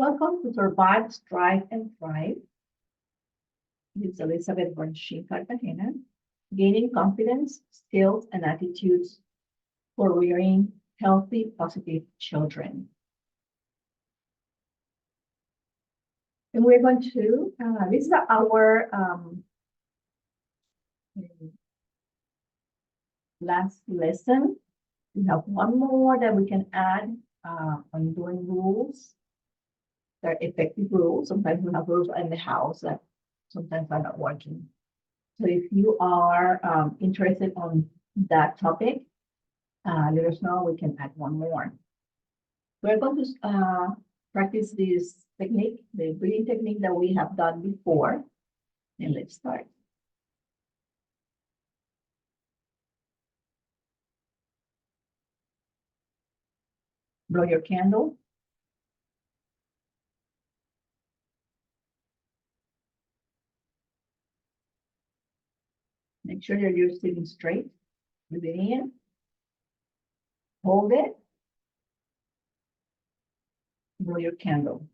Welcome to Survive, Strive, and Thrive. This is Elizabeth Bernstein Cartagena, gaining confidence, skills, and attitudes for rearing healthy, positive children. And we're going to, this is our last lesson. We have one more that we can add on doing rules. They're effective rules. Sometimes we have rules in the house that sometimes are not working. So if you are interested on that topic, let us know. We can add one more. We're going to practice this technique, the breathing technique that we have done before. And let's start. Blow your candle. Make sure that you're sitting straight. Breathe it in. Hold it. Blow your candle.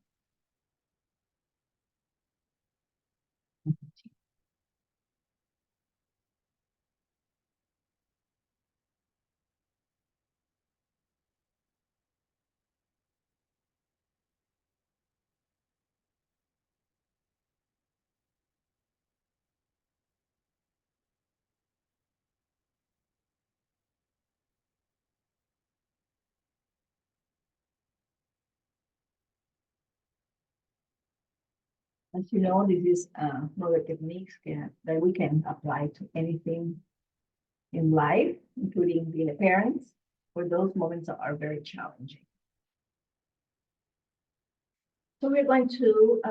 As you know, this is another techniques that we can apply to anything in life, including being a parent, for those moments that are very challenging. So we're going to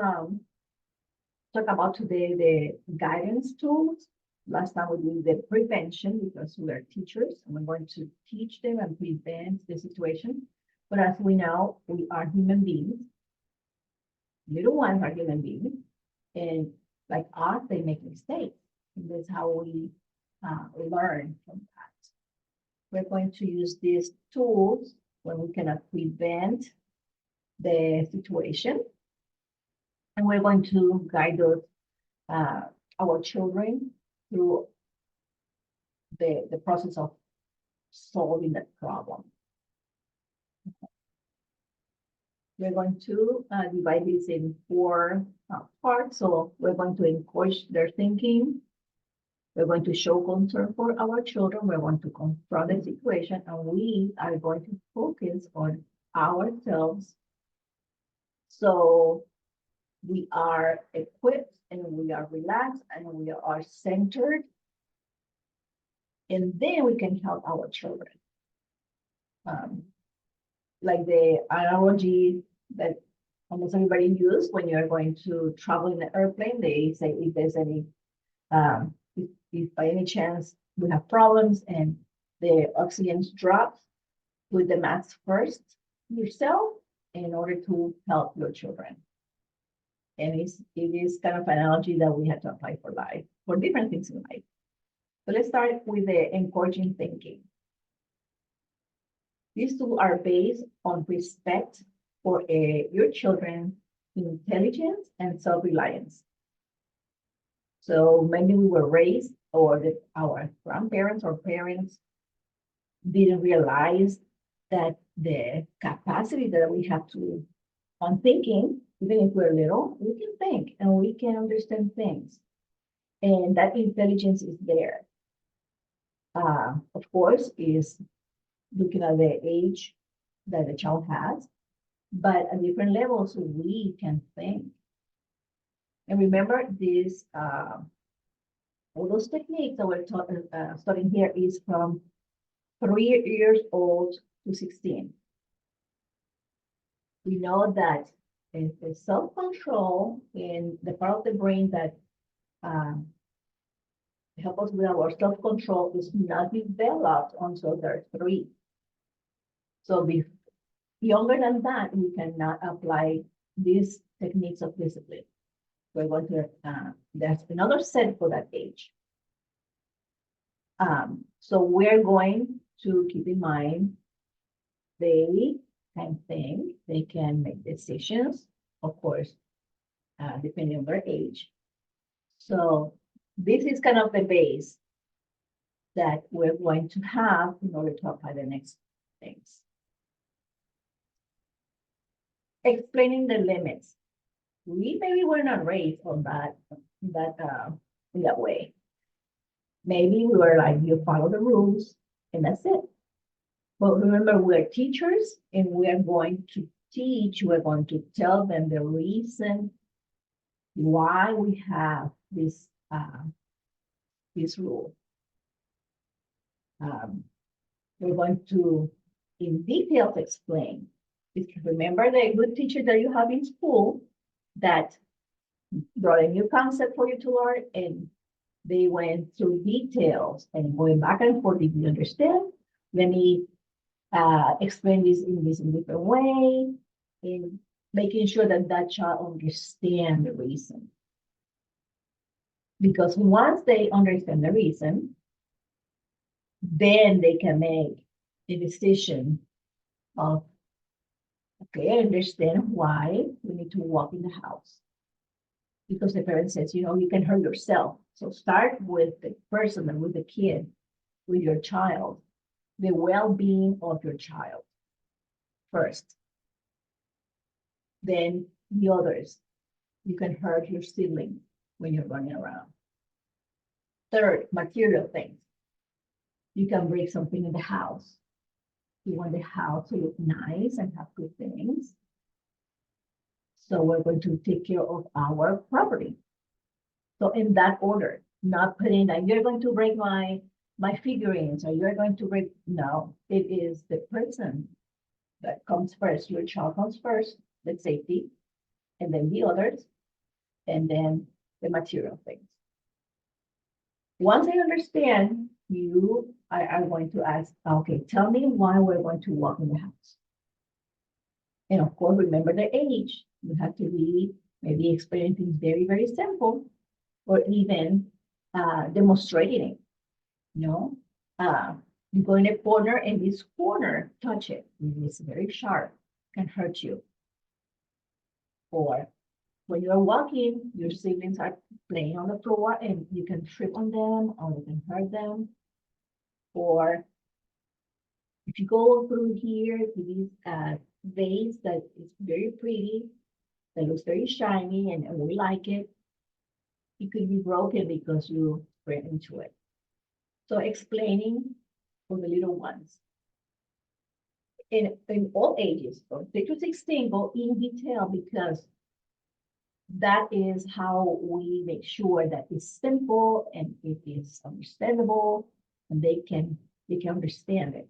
talk about today the guidance tools. Last time we did the prevention because we are teachers and we're going to teach them and prevent the situation. But as we know, we are human beings. Little ones are human beings, and like us, they make mistakes. And that's how we learn from that. We're going to use these tools when we cannot prevent the situation. And we're going to guide our children through the process of solving that problem. We're going to divide this in four parts. So we're going to encourage their thinking. We're going to show concern for our children. We're going to confront the situation, and we are going to focus on ourselves. So we are equipped and we are relaxed and we are centered. And then we can help our children. Like the analogy that almost everybody uses when you're going to travel in an airplane, they say if there's any, if by any chance we have problems and the oxygen drops, put the mask first yourself in order to help your children. And it is kind of an analogy that we have to apply for life, for different things in life. So let's start with the encouraging thinking. These two are based on respect for your children's intelligence and self-reliance. So maybe we were raised, or our grandparents or parents didn't realize that the capacity that we have to on thinking, even if we're little, we can think and we can understand things. And that intelligence is there. Of course, is looking at the age that the child has, but at different levels, we can think. And remember this, all those techniques that we're studying here is from 3 years old to 16. We know that the self-control in the part of the brain that help us with our self-control is not developed until they're 3. So younger than that, we cannot apply these techniques of discipline. We're going to, there's another set for that age. So we're going to keep in mind they can think, they can make decisions, of course, depending on their age. So this is kind of the base that we're going to have in order to apply the next things. Explaining the limits. We maybe were not raised on in that way. Maybe we were like, you follow the rules and that's it. But remember, we're teachers and we are going to teach, we're going to tell them the reason why we have this rule. We're going to, in detail, explain. Because remember the good teacher that you have in school that brought a new concept for you to learn, and they went through details and going back and forth. Did you understand? Let me explain this in different way, in making sure that that child understand the reason. Because once they understand the reason, then they can make a decision of, okay, I understand why we need to walk in the house. Because the parent says, you know, you can hurt yourself. So start with the person and with the kid, with your child, the well-being of your child first. Then the others. You can hurt your sibling when you're running around. Third, material things. You can break something in the house. You want the house to look nice and have good things. So we're going to take care of our property. So in that order, not putting that you're going to break my figurines or you're going to break, no, it is the person that comes first. Your child comes first, the safety, and then the others, and then the material things. Once I understand, you are going to ask, okay, tell me why we're going to walk in the house. And of course, remember the age. You have to be maybe explaining things very, very simple, or even demonstrating it. You know, you go in a corner and this corner, touch it. It's very sharp, can hurt you. Or when you're walking, your siblings are playing on the floor and you can trip on them or you can hurt them. Or if you go through here to this vase that is very pretty, that looks very shiny and we like it, it could be broken because you ran into it. So explaining for the little ones. In all ages, from 3 to 16, go in detail because that is how we make sure that it's simple and it is understandable and they can understand it.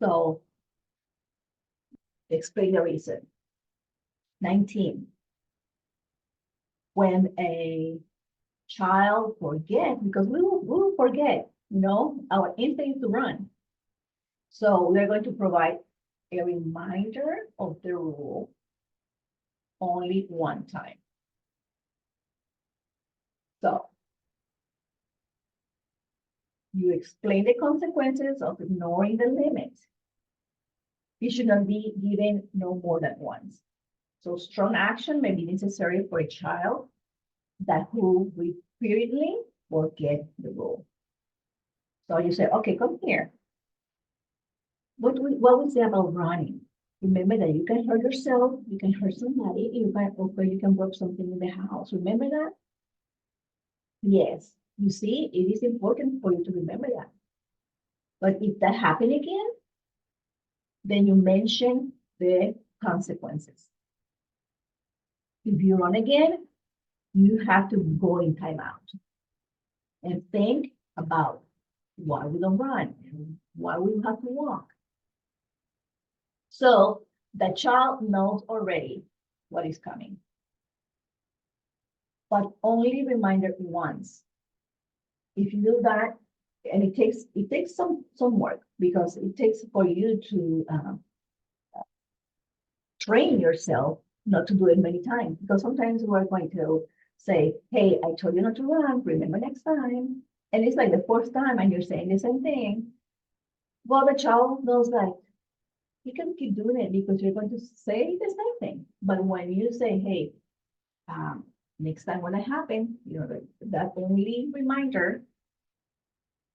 So explain the reason. 19. When a child forgets, because we will forget, you know, our instinct is to run. So we're going to provide a reminder of the rule only one time. So you explain the consequences of ignoring the limits. It should not be given no more than once. So strong action may be necessary for a child that who repeatedly forget the rule. So you say, okay, come here. What we say about running? Remember that you can hurt yourself, you can hurt somebody, you can break something in the house. Remember that? Yes, you see, it is important for you to remember that. But if that happens again, then you mention the consequences. If you run again, you have to go in timeout and think about why we don't run and why we have to walk. So the child knows already what is coming. But only remind it once. If you do that, and it takes some work because it takes for you to train yourself not to do it many times. Because sometimes we're going to say, hey, I told you not to run, remember next time. And it's like the fourth time and you're saying the same thing. Well, the child knows like, you can keep doing it because you're going to say the same thing. But when you say, hey, next time when it happens, that only reminder,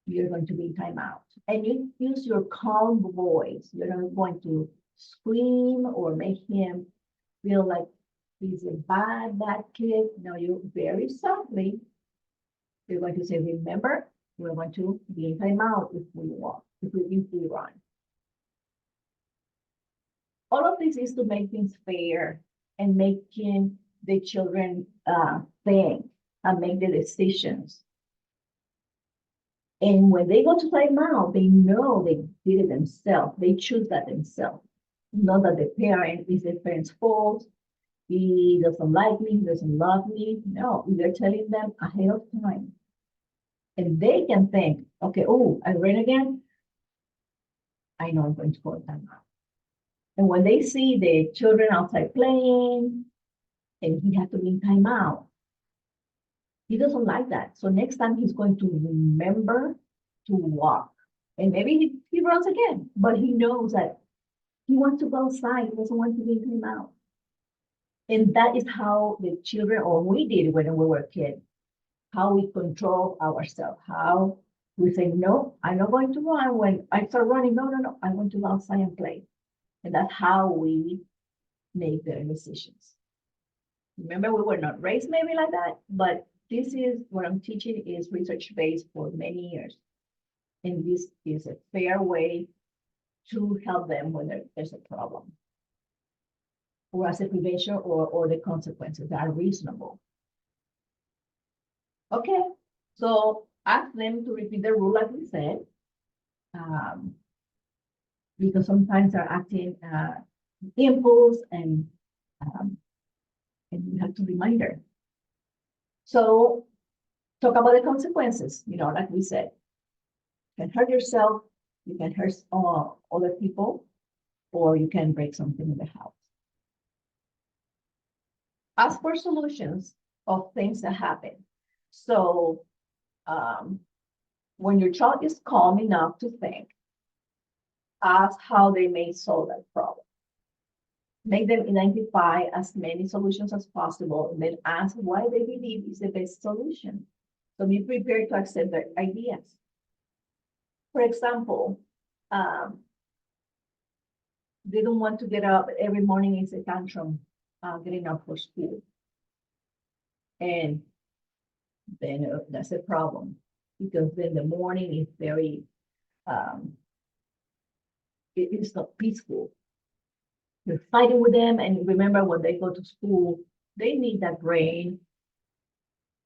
you're going to be in timeout. And you use your calm voice. You're not going to scream or make him feel like he's a bad kid. No, you very softly, you're going to say, remember, we're going to be in timeout if we walk, if we run. All of this is to make things fair and making the children think and make the decisions. And when they go to timeout, they know they did it themselves. They choose that themselves. Not that the parent is the parent's fault. He doesn't like me, he doesn't love me. No, you're telling them ahead of time. And they can think, okay, oh, I ran again. I know I'm going to go to timeout. And when they see the children outside playing and he has to be in timeout, he doesn't like that. So next time he's going to remember to walk. And maybe he runs again, but he knows that he wants to go outside. He doesn't want to be in timeout. And that is how the children, or we did when we were kids, how we control ourselves, how we say, no, I'm not going to run. When I start running, no, I'm going to go outside and play. And that's how we make the decisions. Remember, we were not raised maybe like that, but this is what I'm teaching is research-based for many years. And this is a fair way to help them when there's a problem. Or as a prevention or the consequences that are reasonable. Okay, so ask them to repeat the rule like we said. Because sometimes they're acting impulse and you have to remind her. So talk about the consequences, like we said. You can hurt yourself, you can hurt other people, or you can break something in the house. Ask for solutions of things that happen. So when your child is calm enough to think, ask how they may solve that problem. Make them identify as many solutions as possible, and then ask why they believe is the best solution. So be prepared to accept their ideas. For example, they don't want to get up every morning. It's a tantrum getting up for school. And then that's a problem because then the morning is very, it is not peaceful. You're fighting with them, and remember when they go to school, they need that brain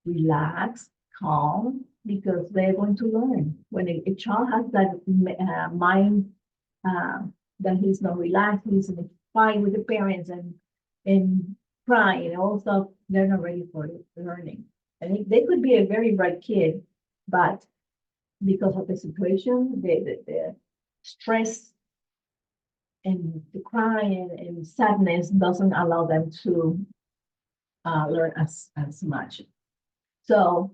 relax, calm, because they're going to learn. When a child has that mind that he's not relaxed, he's in a fight with the parents and crying and all stuff, they're not ready for learning. And they could be a very bright kid, but because of the situation, the stress and the crying and sadness doesn't allow them to learn as much. So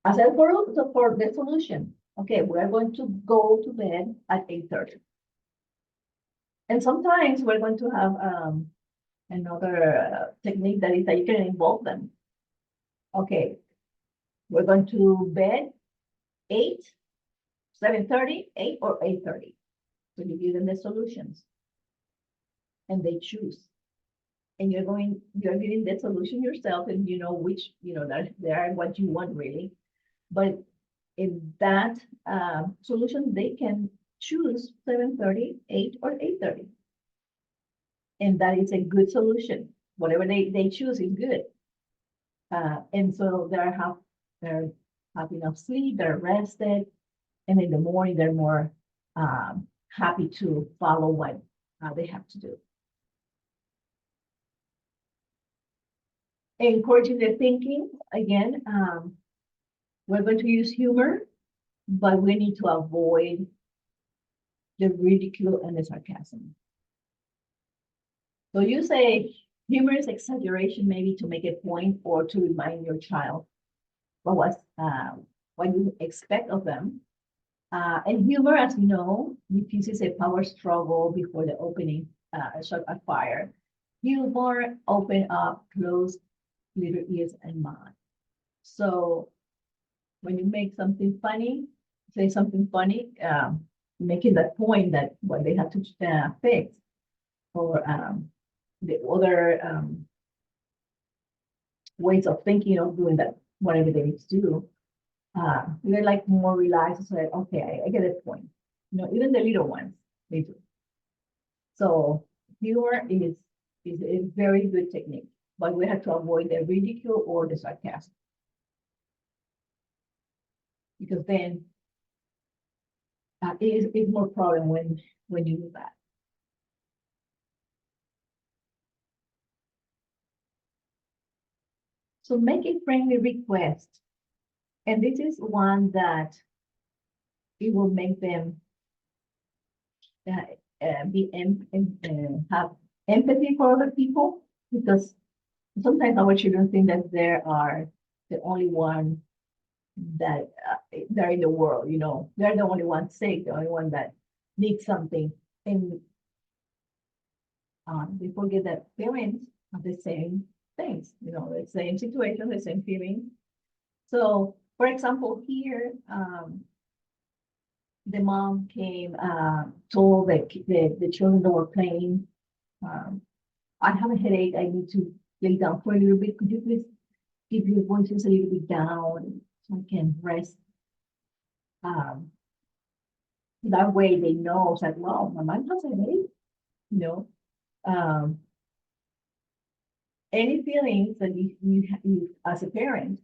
as I for the solution, okay, we're going to go to bed at 8:30. And sometimes we're going to have another technique that is that you can involve them. Okay, we're going to bed 8, 7:30, 8, or 8:30. So you give them the solutions and they choose. And you're getting the solution yourself, and you know which, that they are what you want really. But in that solution, they can choose 7:30, 8, or 8:30. And that is a good solution. Whatever they choose is good. And so they're have enough sleep, they're rested, and in the morning they're more happy to follow what they have to do. Encouraging their thinking, again, we're going to use humor, but we need to avoid the ridicule and the sarcasm. So you say humorous exaggeration, maybe to make a point or to remind your child what you expect of them. And humor, as you know, diffuses a power struggle before the opening shot of fire. Humor open up closed little ears and mind. So when you make something funny, say something funny, making that point that what they have to fix, or the other ways of thinking of doing that, whatever they need to do, they're like more relaxed. So like, okay, I get a point. Even the little ones, they do. So humor is a very good technique, but we have to avoid the ridicule or the sarcasm, because then it's more problem when you do that. So make a friendly request, and this is one that it will make them have empathy for other people, because sometimes our children think that they are the only one that they're in the world. They're the only one sick, the only one that needs something, and they forget that parents have the same things, the same situation, the same feeling. So, for example, here, the mom came, told the children that were playing, um, I have a headache, I need to lay down for a little bit. Could you please keep your voices a little bit down so I can rest? Um, that way they know, it's like, wow, my mom has a headache, you know. Um, any feelings that you as a parent,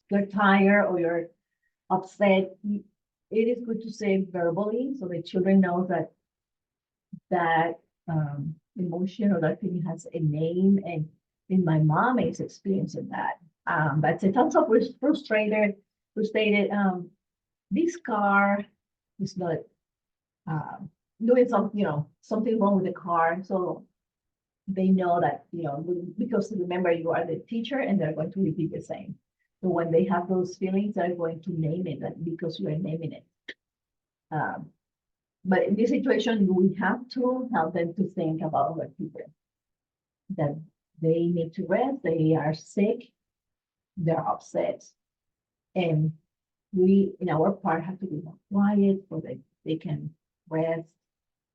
you're tired or you're upset, it is good to say verbally so the children know that emotion or that feeling has a name, and my mom is experiencing that. But sometimes of frustrated. This car is not um, doing something wrong with the car, so they know that because remember you are the teacher and they're going to repeat the same. So when they have those feelings, they're going to name it because you are naming it. Um, but in this situation, we have to help them to think about what people, that they need to rest, they are sick, they're upset. And we, in our part, have to be more quiet so that they can rest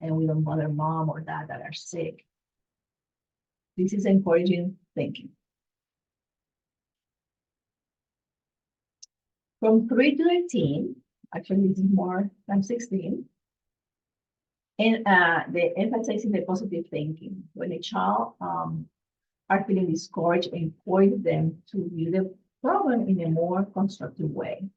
and we don't bother mom or dad that are sick. This is encouraging thinking. From 3 to 18, actually, this is more than 16, and the emphasizing the positive thinking. When a child are feeling discouraged, encourage them to view the problem in a more constructive way.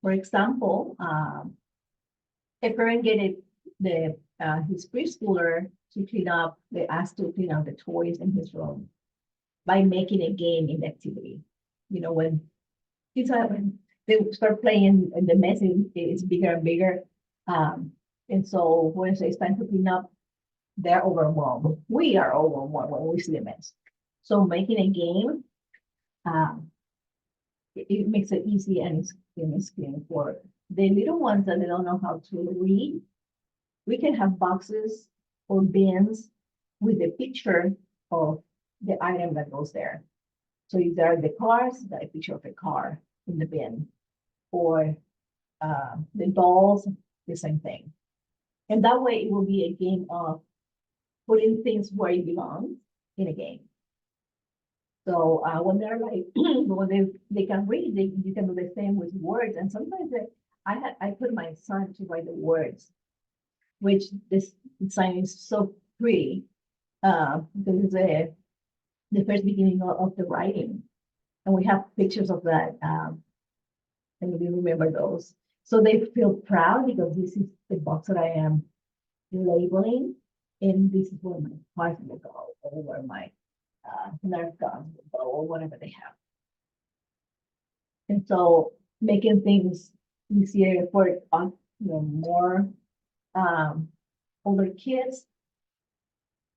For example, a parent his preschooler to clean up, they asked to clean up the toys in his room by making a game in the activity. When when they start playing and the mess is bigger and bigger. And so when it's time to clean up, they're overwhelmed. We are overwhelmed when we see the mess. So making a game, um, it makes it easy and it's clean for the little ones that they don't know how to read. We can have boxes or bins with a picture of the item that goes there. So if there are the cars, got a picture of a car in the bin, or the dolls, the same thing. And that way it will be a game of putting things where it belongs in a game. So when they're like, when they can read, you can do the same with words. And sometimes I put my son to write the words, which this sign is so pretty, because it's the first beginning of the writing. And we have pictures of that, and we remember those. So they feel proud because this is the box that I am labeling, and this is where my heart will go, or where my nerve guns will go, or whatever they have. And so making things easier for more older kids.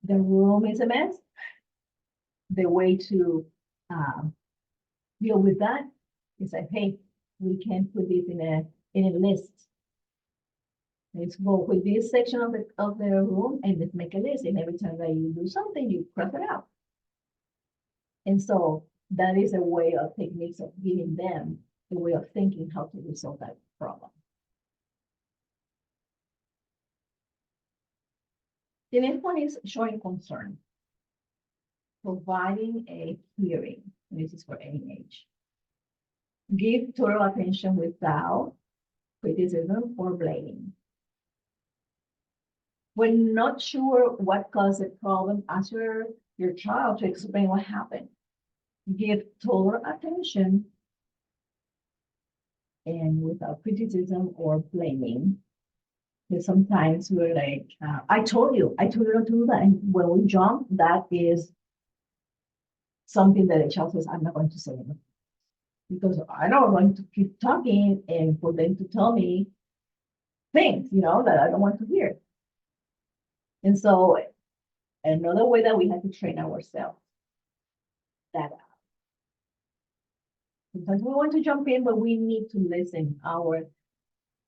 The room is a mess. The way to deal with that is like, hey, we can put this in a list. Let's go with this section of the room and let's make a list. And every time that you do something, you cross it out. And so that is a way of techniques of giving them a way of thinking how to resolve that problem. The next one is showing concern. Providing a hearing. This is for any age. Give total attention without criticism or blaming. When not sure what caused the problem, ask your child to explain what happened. Give total attention and without criticism or blaming. Because sometimes we're like, I told you not to do that. And when we jump, that is something that a child says, I'm not going to say anything. Because I don't want to keep talking and for them to tell me things, that I don't want to hear. And so another way that we have to train ourselves that sometimes we want to jump in, but we need to listen.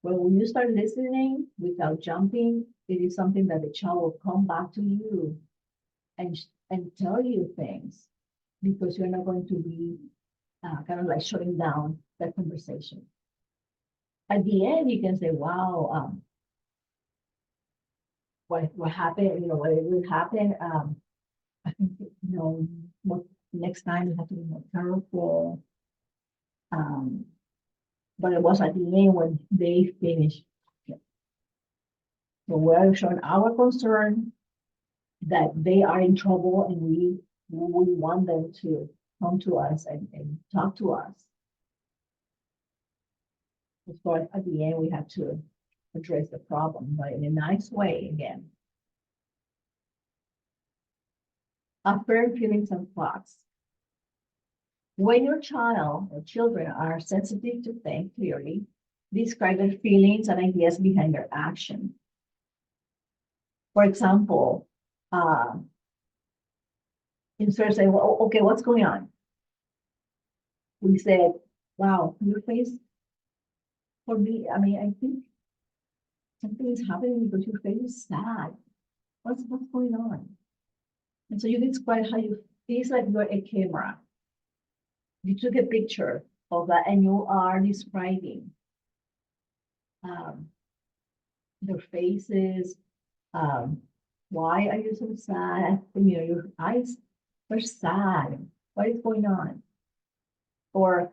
When you start listening without jumping, it is something that the child will come back to you and tell you things because you're not going to be kind of like shutting down that conversation. At the end, you can say, wow, what happened, what will happen. I think, what next time you have to be more careful. But it was at the end when they finished. So we're showing our concern that they are in trouble and we want them to come to us and talk to us. Of course, at the end, we have to address the problem, but in a nice way again. Affirm feelings and thoughts. When your child or children are sensitive to think clearly, describe their feelings and ideas behind their action. For example, instead of saying, well, okay, what's going on? We said, wow, your face, for me, I think something is happening because your face is sad. What's going on? And so you describe how you feel like you're a camera. You took a picture of that and you are describing their faces. Why are you so sad? Your eyes are sad. What is going on? Or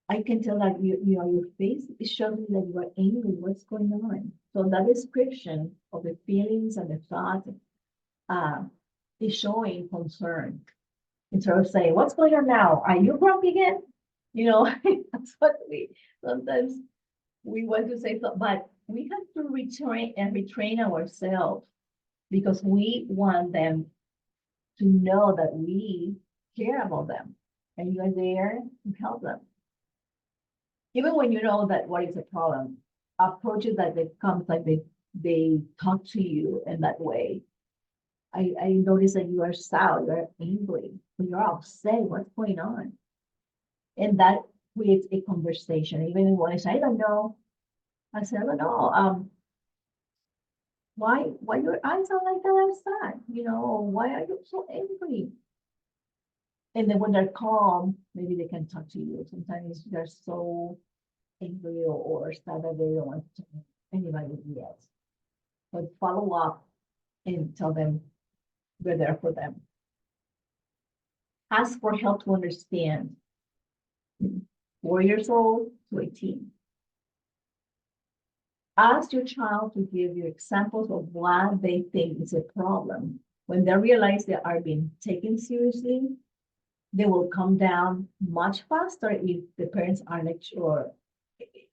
I can tell that your face is showing that you are angry. What's going on? So that description of the feelings and the thoughts is showing concern. Instead of saying, what's going on now? Are you grumpy again? That's what sometimes we want to say, but we have to retrain ourselves because we want them to know that we care about them and you are there to help them. Even when you know that what is the problem, approaches that they come like they talk to you in that way. I notice that you are sad, you're angry, you're upset, what's going on? And that creates a conversation. Even when I say, I don't know, I say, I don't know, why your eyes are like that sad? Why are you so angry? And then when they're calm, maybe they can talk to you. Sometimes they're so angry or sad that they don't want to talk to anybody yet. But follow up and tell them we're there for them. Ask for help to understand. 4 years old to 18. Ask your child to give you examples of what they think is a problem. When they realize they are being taken seriously, they will come down much faster if the parents are lecturing, or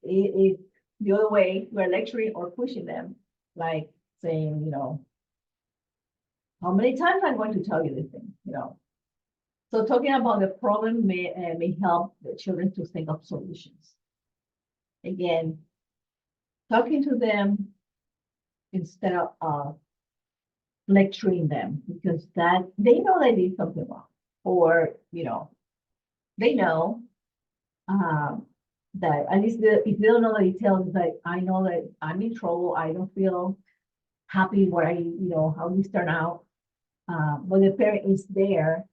if the other way, we're lecturing or pushing them, like saying, how many times I'm going to tell you this thing, So talking about the problem may help the children to think of solutions. Again, talking to them instead of lecturing them, because that they know they did something wrong, or they know, that at least if they don't know the details, that I know that I'm in trouble, I don't feel happy what how this turned out. But the parent is there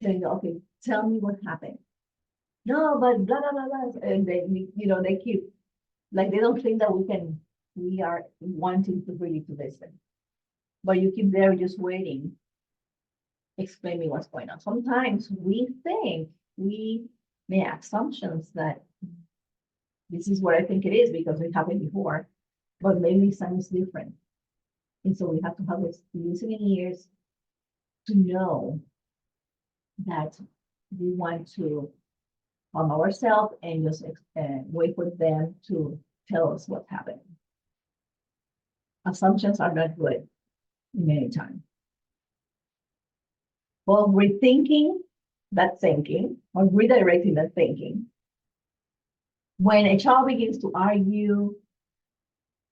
telling you, okay, tell me what happened. No, but blah, blah, blah, blah. And they keep, like, they don't think that we are wanting to really to listen. But you keep there just waiting, explaining what's going on. Sometimes we think we make assumptions that this is what I think it is because it happened before, but maybe something's different. And so we have to have this listening ears to know that we want to calm ourselves and just wait for them to tell us what's happening. Assumptions are not good many times. Well, rethinking that thinking or redirecting that thinking. When a child begins to argue,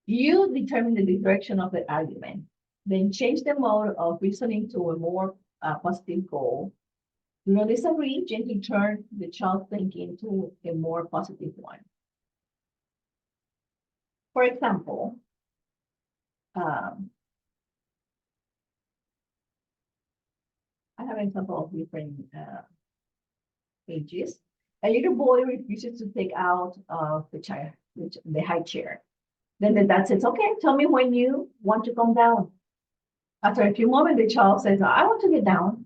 you determine the direction of the argument, then change the mode of reasoning to a more positive goal. Do not disagree, gently turn the child's thinking to a more positive one. For example, I have an example of different ages. A little boy refuses to take out of the high chair. Then the dad says, okay, tell me when you want to come down. After a few moments, the child says, I want to get down.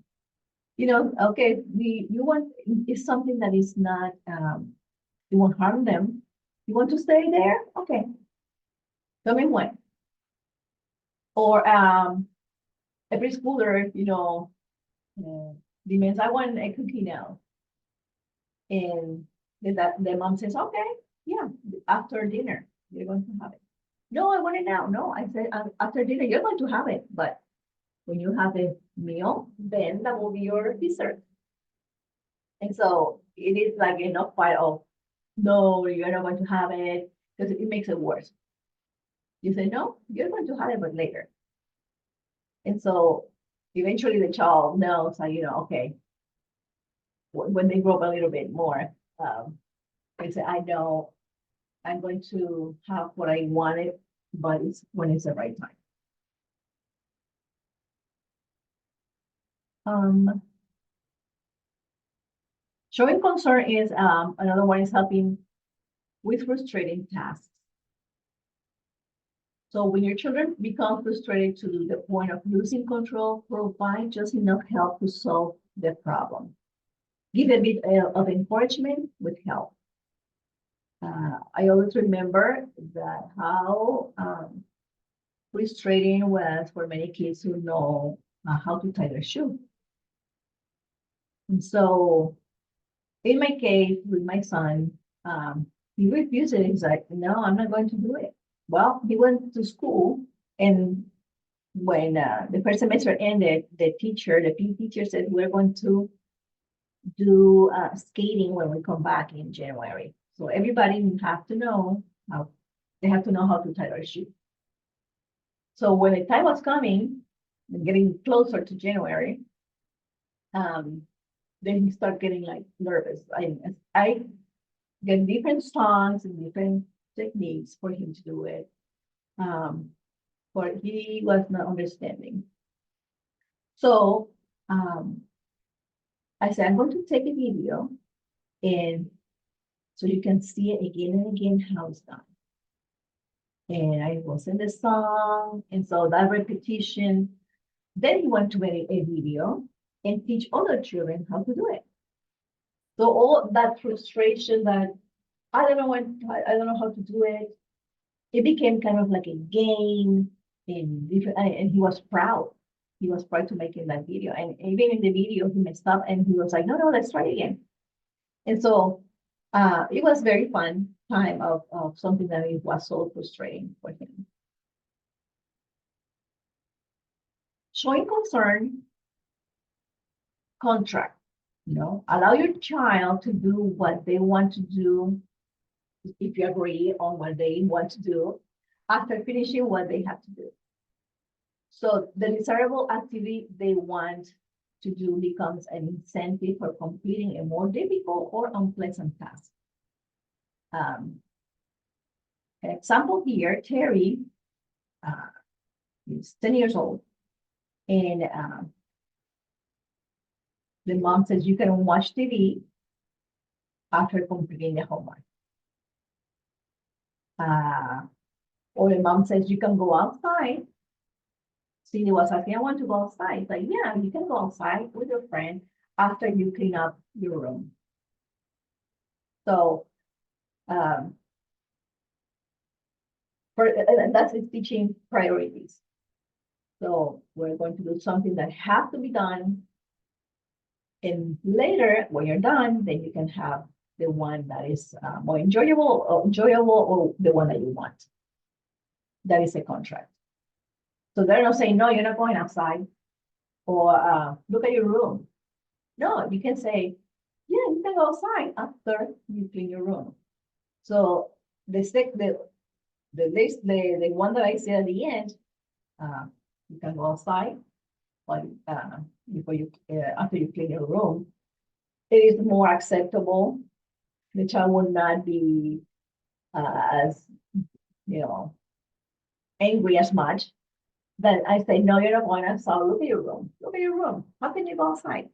Okay, you want, it's something that is not, you won't harm them. You want to stay there? Okay. Tell me when. Or a preschooler, demands, I want a cookie now. And the mom says, okay, yeah, after dinner, you're going to have it. No, I want it now. No, I said, after dinner, you're going to have it. But when you have a meal, then that will be your dessert. And so it is like enough fight of, no, you're not going to have it, because it makes it worse. You say, no, you're going to have it, but later. And so eventually the child knows, like, okay, when they grow up a little bit more, they say, I know I'm going to have what I wanted, but it's when it's the right time. Showing concern is another one is helping with frustrating tasks. So when your children become frustrated to the point of losing control, provide just enough help to solve the problem. Give a bit of encouragement with help. I always remember that how frustrating was for many kids who know how to tie their shoe. And so in my case, with my son, he refused it. He's like, no, I'm not going to do it. Well, he went to school, and when the first semester ended, the PE teacher said, we're going to do skating when we come back in January. So everybody have to know how, they have to know how to tie their shoe. So when the time was coming, and getting closer to January, then he started getting like nervous. I get different songs and different techniques for him to do it. But he was not understanding. So I said, I'm going to take a video, and so you can see it again and again how it's done. And I was in the song, and so that repetition. Then he went to make a video and teach other children how to do it. So all that frustration that I don't know how to do it, it became kind of like a game and he was proud. He was proud to making that video. And even in the video, he messed up and he was like, no, let's try it again. And so it was very fun time of something that it was so frustrating for him. Showing concern, contract, allow your child to do what they want to do if you agree on what they want to do after finishing what they have to do. So the desirable activity they want to do becomes an incentive for completing a more difficult or unpleasant task. An example here, Terry is 10 years old, and the mom says you can watch TV after completing the homework. Or the mom says you can go outside. Cindy was asking, I want to go outside. Like, yeah, you can go outside with your friend after you clean up your room. So, that's teaching priorities. So we're going to do something that has to be done. And later, when you're done, then you can have the one that is more enjoyable or the one that you want. That is a contract. So they're not saying, no, you're not going outside, or look at your room. No, you can say, yeah, you can go outside after you clean your room. So the one that I said at the end, you can go outside, but before you after you clean your room, it is more acceptable. The child will not be as angry as much. Then I say, no, you're not going outside. Look at your room. Look at your room. How can you go outside?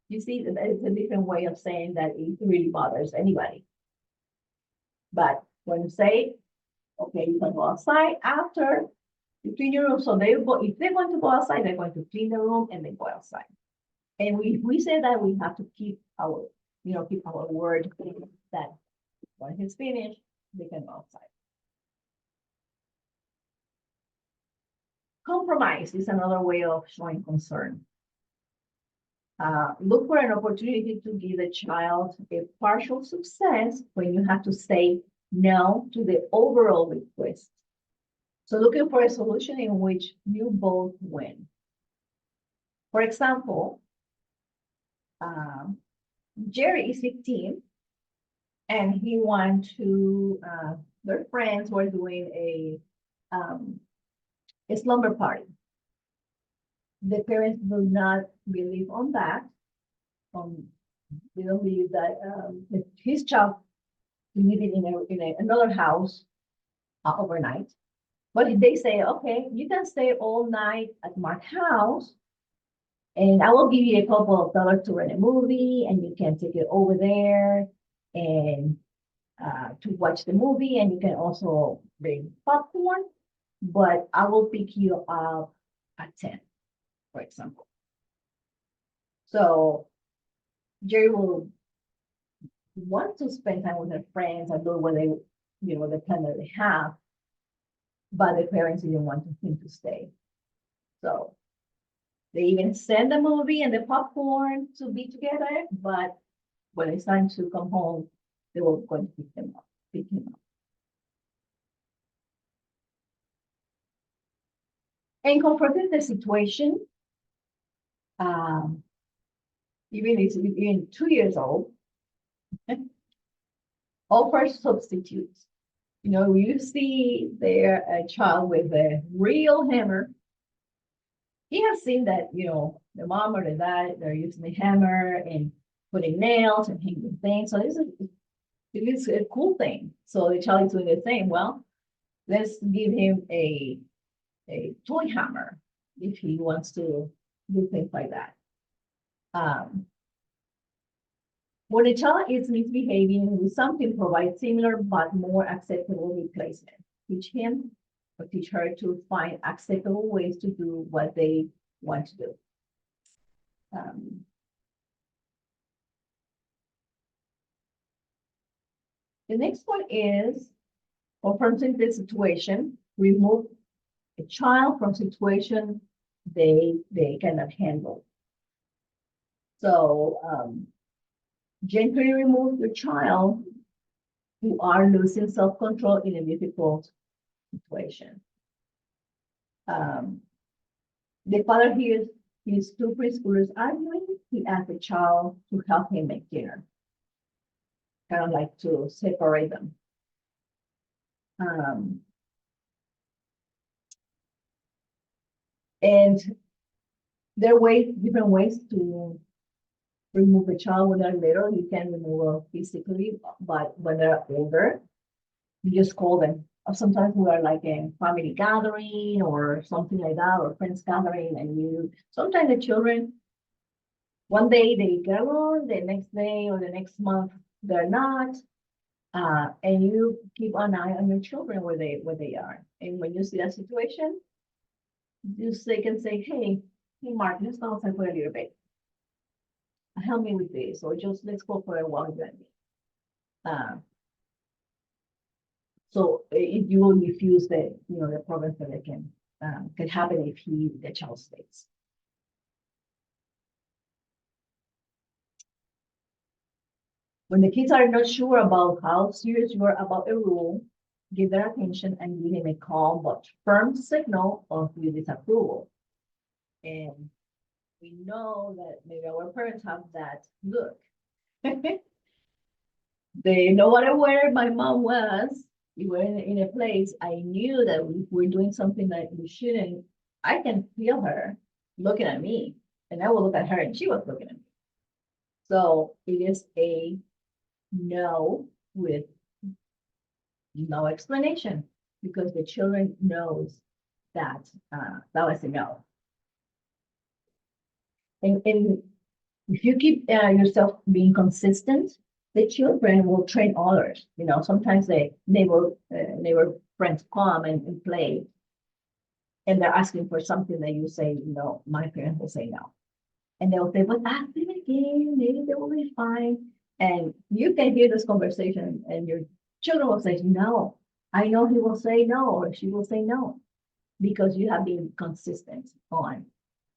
You see, it's a different way of saying that it really bothers anybody. But when you say, okay, you can go outside after you clean your room. So they go, if they want to go outside, they're going to clean the room and then go outside. And we say that we have to keep our word that when he's finished, they can go outside. Compromise is another way of showing concern. Look for an opportunity to give the child a partial success when you have to say no to the overall request. So looking for a solution in which you both win. For example, Jerry is 15 and he wants to, their friends were doing a slumber party. The parents do not believe on that. They don't believe that his child living in another house overnight. But if they say, okay, you can stay all night at my house, and I will give you a couple of dollars to rent a movie, and you can take it over there and to watch the movie, and you can also bring popcorn, but I will pick you up at 10, for example. So Jerry will want to spend time with her friends and do what they, the plan that they have, but the parents didn't want him to stay. So they even send the movie and the popcorn to be together, but when it's time to come home, they were going to pick him up. And confronting the situation, even 2 years old, offer substitutes. You see there a child with a real hammer. He has seen that, the mom or the dad, they're using the hammer and putting nails and hanging things. So it is a cool thing. So the child is doing the same. Well, let's give him a toy hammer if he wants to do things like that. When a child is misbehaving with something, provide similar but more acceptable replacement. Teach him or teach her to find acceptable ways to do what they want to do. The next one is confronting the situation. Remove a child from situation they cannot handle. So gently remove the child who are losing self-control in a difficult situation. The father hears his two preschoolers arguing. He asks the child to help him make dinner. Kind of like to separate them. And there are different ways to remove a child when they're little. You can remove them physically, but when they're older, You just call them. Or sometimes we are like a family gathering or something like that, or friends gathering, and sometimes the children, one day they get along, the next day or the next month they're not. And you keep an eye on your children where they are. And when you see that situation, they can say, hey, Mark, let's go outside for a little bit. Help me with this, or just let's go for a walk, you and me. So you will diffuse the problems that can happen if the child stays. When the kids are not sure about how serious you are about a rule, give their attention and give them a calm but firm signal of your disapproval. And we know that maybe our parents have that look. They know what I wear. My mom was. We were in a place. I knew that we were doing something that we shouldn't. I can feel her looking at me, and I will look at her, and she was looking at me. So it is a no with no explanation because the children knows that that was a no. And if you keep yourself being consistent, the children will train others. Sometimes they neighbor friends come and play, and they're asking for something that you say no. My parents will say no, and they'll say, "But ask them again. Maybe they will be fine." And you can hear this conversation, and your children will say, "No, I know he will say no, or she will say no," because you have been consistent on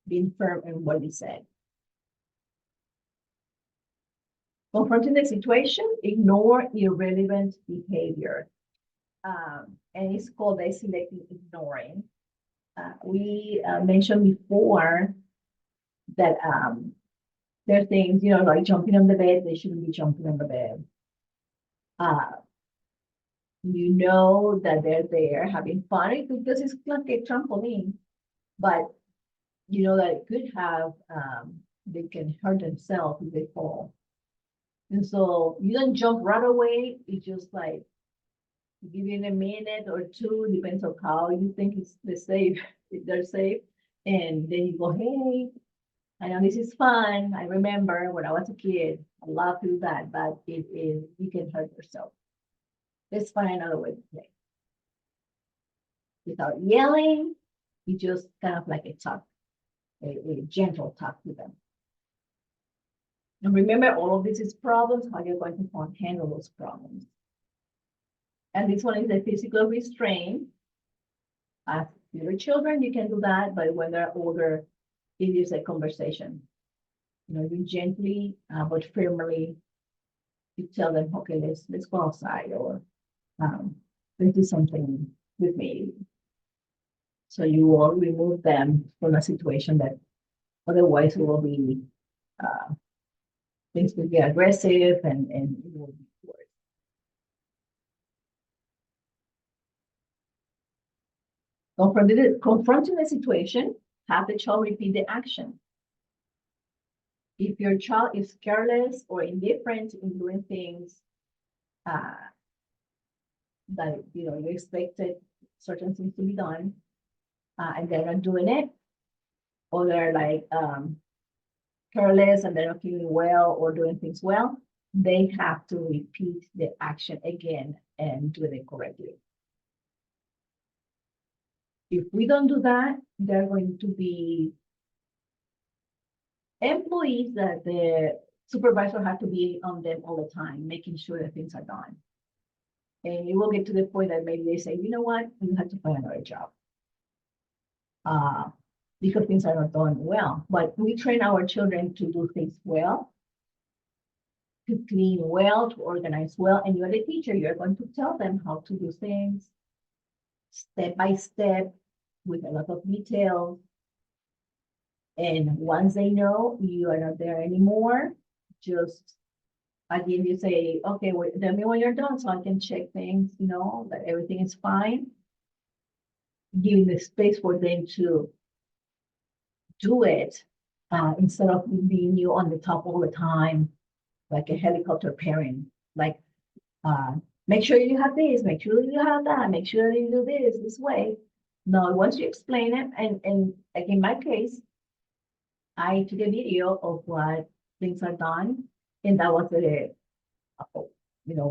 being firm in what you said. Confronting the situation, ignore irrelevant behavior. And it's called selective ignoring. We mentioned before that there are things, like jumping on the bed, they shouldn't be jumping on the bed. You know that they're there having fun because it's like a trampoline, but you know that it could have, they can hurt themselves if they fall. And so you don't jump right away. It's just like give it a minute or two, depends on how you think it's safe, if they're safe. And then you go, hey, I know this is fun. I remember when I was a kid, I love to do that, but you can hurt yourself. Let's find another way to play. Without yelling, you just kind of like a talk, a gentle talk with them. And remember, all of this is problems, how you're going to handle those problems. And this one is a physical restraint. As your children, you can do that, but when they're older, it is a conversation. You gently but firmly, you tell them, okay, let's go outside, or let's do something with me. So you will remove them from a situation that otherwise will be things will be aggressive and it will be worse. Confronting the situation, have the child repeat the action. If your child is careless or indifferent in doing things that you expected certain things to be done, and they're not doing it, or they're like careless and they're not feeling well or doing things well, they have to repeat the action again and do it correctly. If we don't do that, they're going to be employees that the supervisor has to be on them all the time, making sure that things are done. And you will get to the point that maybe they say, you know what, you have to find another job. Because things are not done well. But we train our children to do things well, to clean well, to organize well. And you're the teacher, you're going to tell them how to do things step by step with a lot of detail. And once they know you are not there anymore, just again, you say, okay, tell me when you're done so I can check things, that everything is fine. Giving the space for them to do it instead of being you on the top all the time, like a helicopter parent. Like make sure you have this, make sure you have that, make sure you do this way. No, once you explain it, and like in my case, I took a video of what things are done, and that was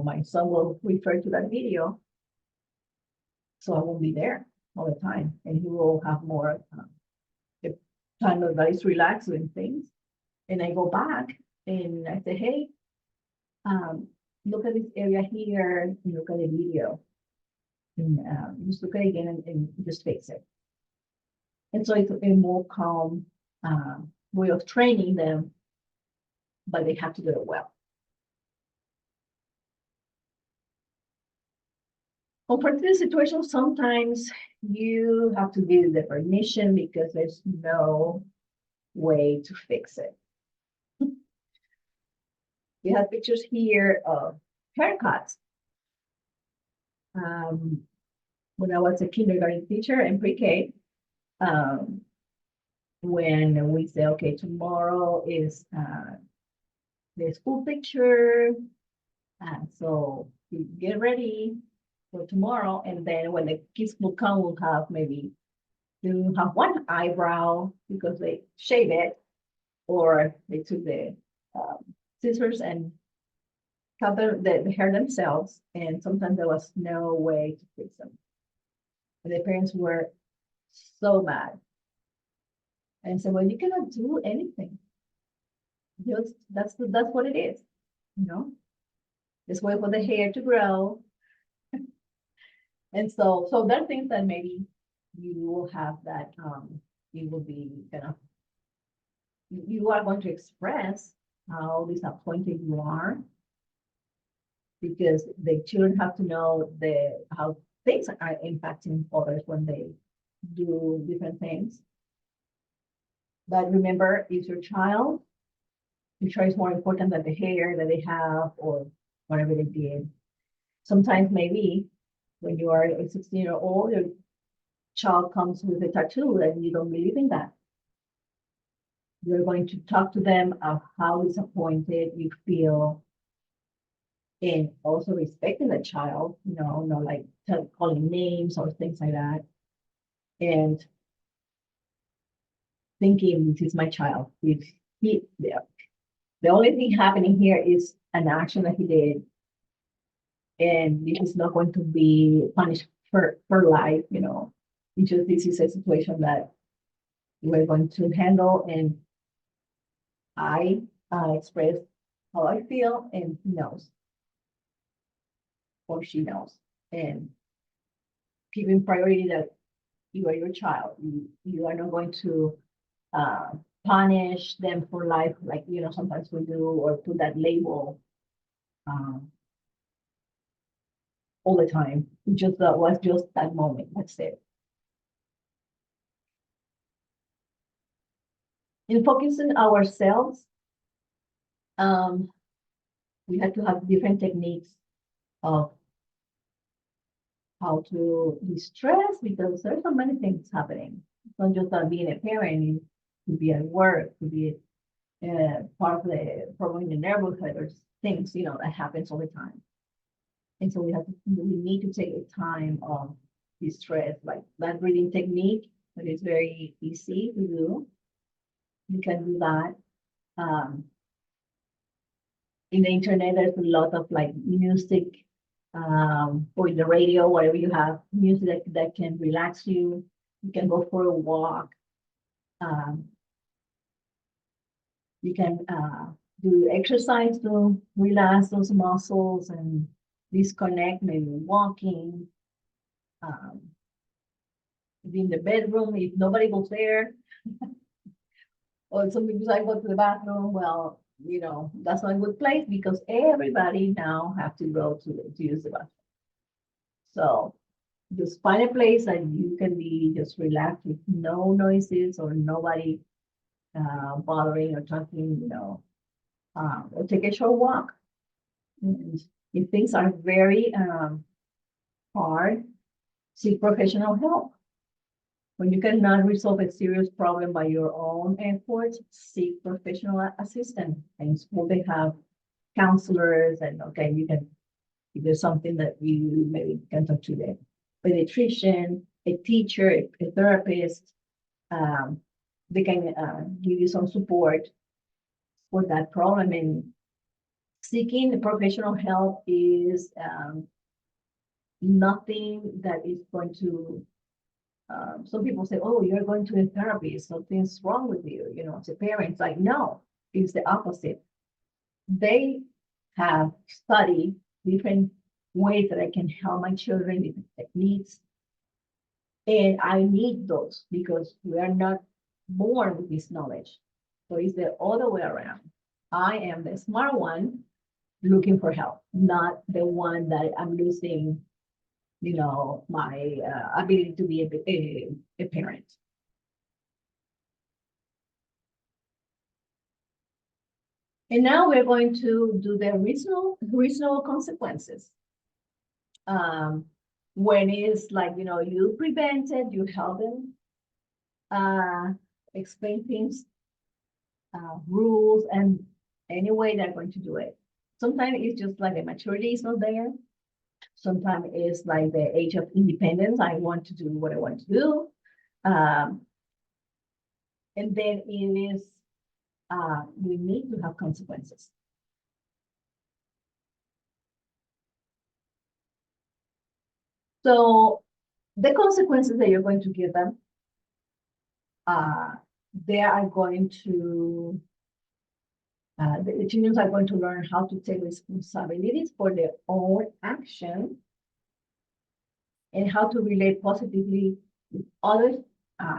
my son will refer to that video, so I won't be there all the time, and he will have more the time that is relaxed doing things. And I go back and I say, hey, um, look at this area here, and look at the video, and just look at it again and just fix it. And so it's a more calm way of training them, but they have to do it well. Unfortunately, situation, sometimes you have to give the permission because there's no way to fix it. We have pictures here of haircuts. When I was a kindergarten teacher and pre-K, when we say, okay, tomorrow is the school picture, so you get ready for tomorrow, and then when the kids will come, we'll have maybe they will have one eyebrow because they shave it, or they took the scissors and cut the hair themselves, and sometimes there was no way to fix them. And the parents were so mad and said, well, you cannot do anything. Just that's what it is, you know. Just wait for the hair to grow. And so there are things that maybe you will have that you will be gonna you are going to express how disappointed you are, because the children have to know how things are impacting others when they do different things. But remember, it's your child. Your child is more important than the hair that they have or whatever they did. Sometimes maybe when you are a 16-year-old, your child comes with a tattoo and you don't believe in that. You're going to talk to them of how disappointed you feel, and also respecting the child, not like calling names or things like that. And thinking, this is my child. The only thing happening here is an action that he did, and this is not going to be punished for life, because this is a situation that we're going to handle, and I express how I feel, and he knows, or she knows, and giving priority that you are your child. You are not going to punish them for life, like sometimes we do, or put that label all the time. It just was just that moment. That's it. In focusing ourselves, we had to have different techniques of how to distress, because there's so many things happening. It's not just being a parent, it could be at work, could be part of the problem in the neighborhood, or things that happens all the time. And so we need to take a time of distress, like that breathing technique that is very easy to do. You can do that. In the internet, there's a lot of like music, or the radio, whatever you have, music that can relax you. You can go for a walk. You can do exercise to relax those muscles and disconnect, maybe walking. In the bedroom, if nobody goes there, or some people I go to the bathroom, well, that's not a good place because everybody now have to go to use the bathroom. So just find a place that you can be just relaxed with no noises or nobody bothering or talking, or take a short walk. And if things are very hard, seek professional help. When you cannot resolve a serious problem by your own efforts, seek professional assistance. In school, they have counselors, and okay, you can If there's something that you maybe can talk to the pediatrician, a teacher, a therapist, they can give you some support for that problem. And seeking professional help is nothing that is going to, some people say, oh, you're going to a therapist, something's wrong with you, as a parent. It's like, no, it's the opposite. They have studied different ways that I can help my children, different techniques. And I need those because we are not born with this knowledge. So it's the other way around. I am the smart one looking for help, not the one that I'm losing, my ability to be a parent. And now we're going to do the reasonable consequences. When it's like, you prevent it, you help them, explain things, rules, and any way they're going to do it. Sometimes it's just like the maturity is not there. Sometimes it's like the age of independence. I want to do what I want to do. And then it is, we need to have consequences. So the consequences that you're going to give them, they are going to, the children are going to learn how to take responsibilities for their own action and how to relate positively with others.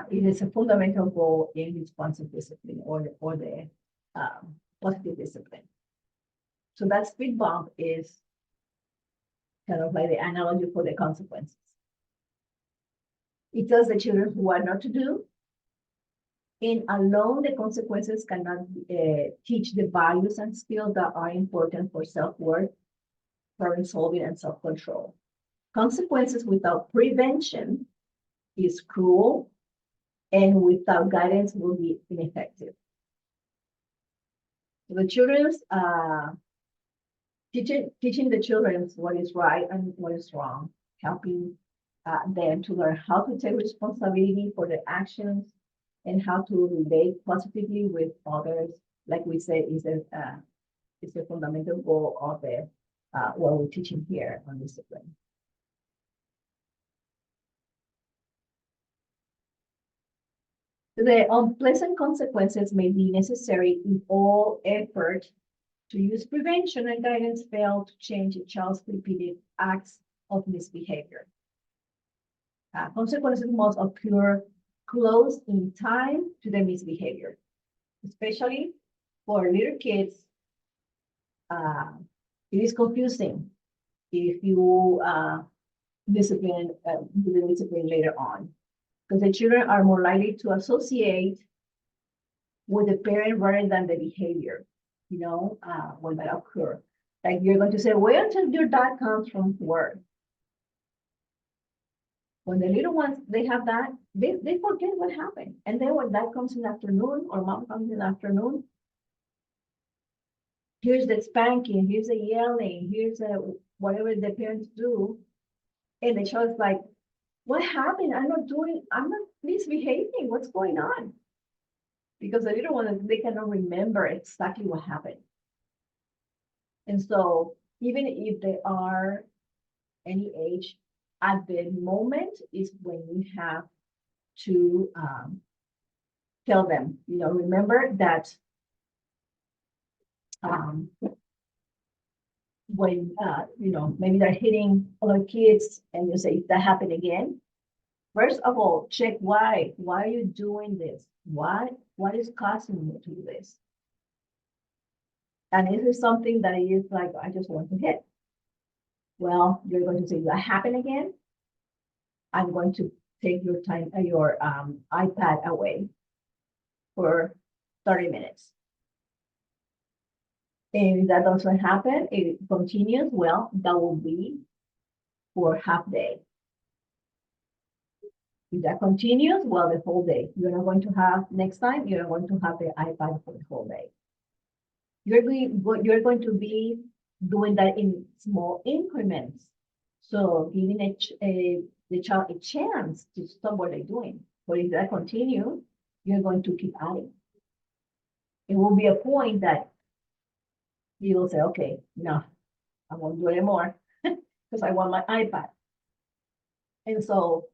It is a fundamental goal in responsive discipline or the positive discipline. So that speed bump is kind of like the analogy for the consequences. It tells the children what not to do. And alone, the consequences cannot teach the values and skills that are important for self-worth, problem solving, and self-control. Consequences without prevention is cruel, and without guidance will be ineffective. So the children's teaching the children what is right and what is wrong, helping them to learn how to take responsibility for their actions and how to relate positively with others. Like we said, is a fundamental goal of the what we're teaching here on discipline. The unpleasant consequences may be necessary if all effort to use prevention and guidance fail to change a child's repeated acts of misbehavior. Consequences must occur close in time to the misbehavior, especially for little kids. It is confusing if you discipline later on, because the children are more likely to associate with the parent rather than the behavior, when that occurs. Like you're going to say, wait until your dad comes from work. When the little ones, they have that, they forget what happened. And then when dad comes in the afternoon or mom comes in the afternoon, here's the spanking, here's the yelling, here's whatever the parents do. And the child's like, what happened? I'm not misbehaving. What's going on? Because the little one, they cannot remember exactly what happened. And so even if they are any age, at the moment is when we have to tell them, remember that when, maybe they're hitting other kids and you say, if that happened again, first of all, check why are you doing this? What is causing you to do this? And this is something that is like, I just want to hit. Well, you're going to say, that happened again? I'm going to take your iPad away for 30 minutes. And if that doesn't happen, it continues, well, that will be for half day. If that continues, well, the whole day. You're not going to have, next time, you're not going to have the iPad for the whole day. You're going to be doing that in small increments. So giving the child a chance to stop what they're doing. But if that continue, you're going to keep adding. It will be a point that you will say, okay, no, I won't do it anymore because I want my iPad. And so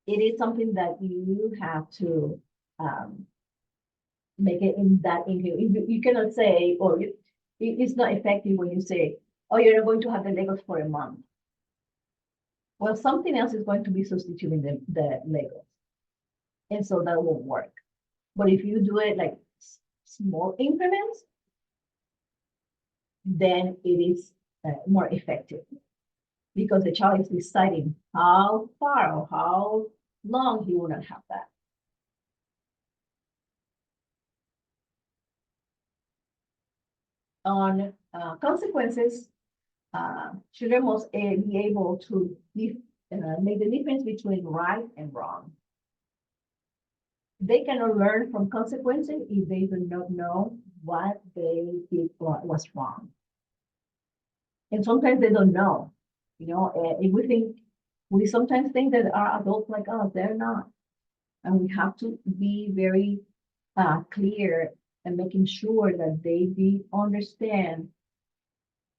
it is something that you have to make it in that increment. You cannot say, or it's not effective when you say, oh, you're not going to have the Legos for a month. Well, something else is going to be substituting the Legos. And so that won't work. But if you do it like small increments, then it is more effective because the child is deciding how far or how long he will not have that. On consequences, children must be able to make the difference between right and wrong. They cannot learn from consequences if they do not know what they did was wrong. And sometimes they don't know, if we sometimes think that our adults like us, they're not. And we have to be very clear and making sure that they did understand,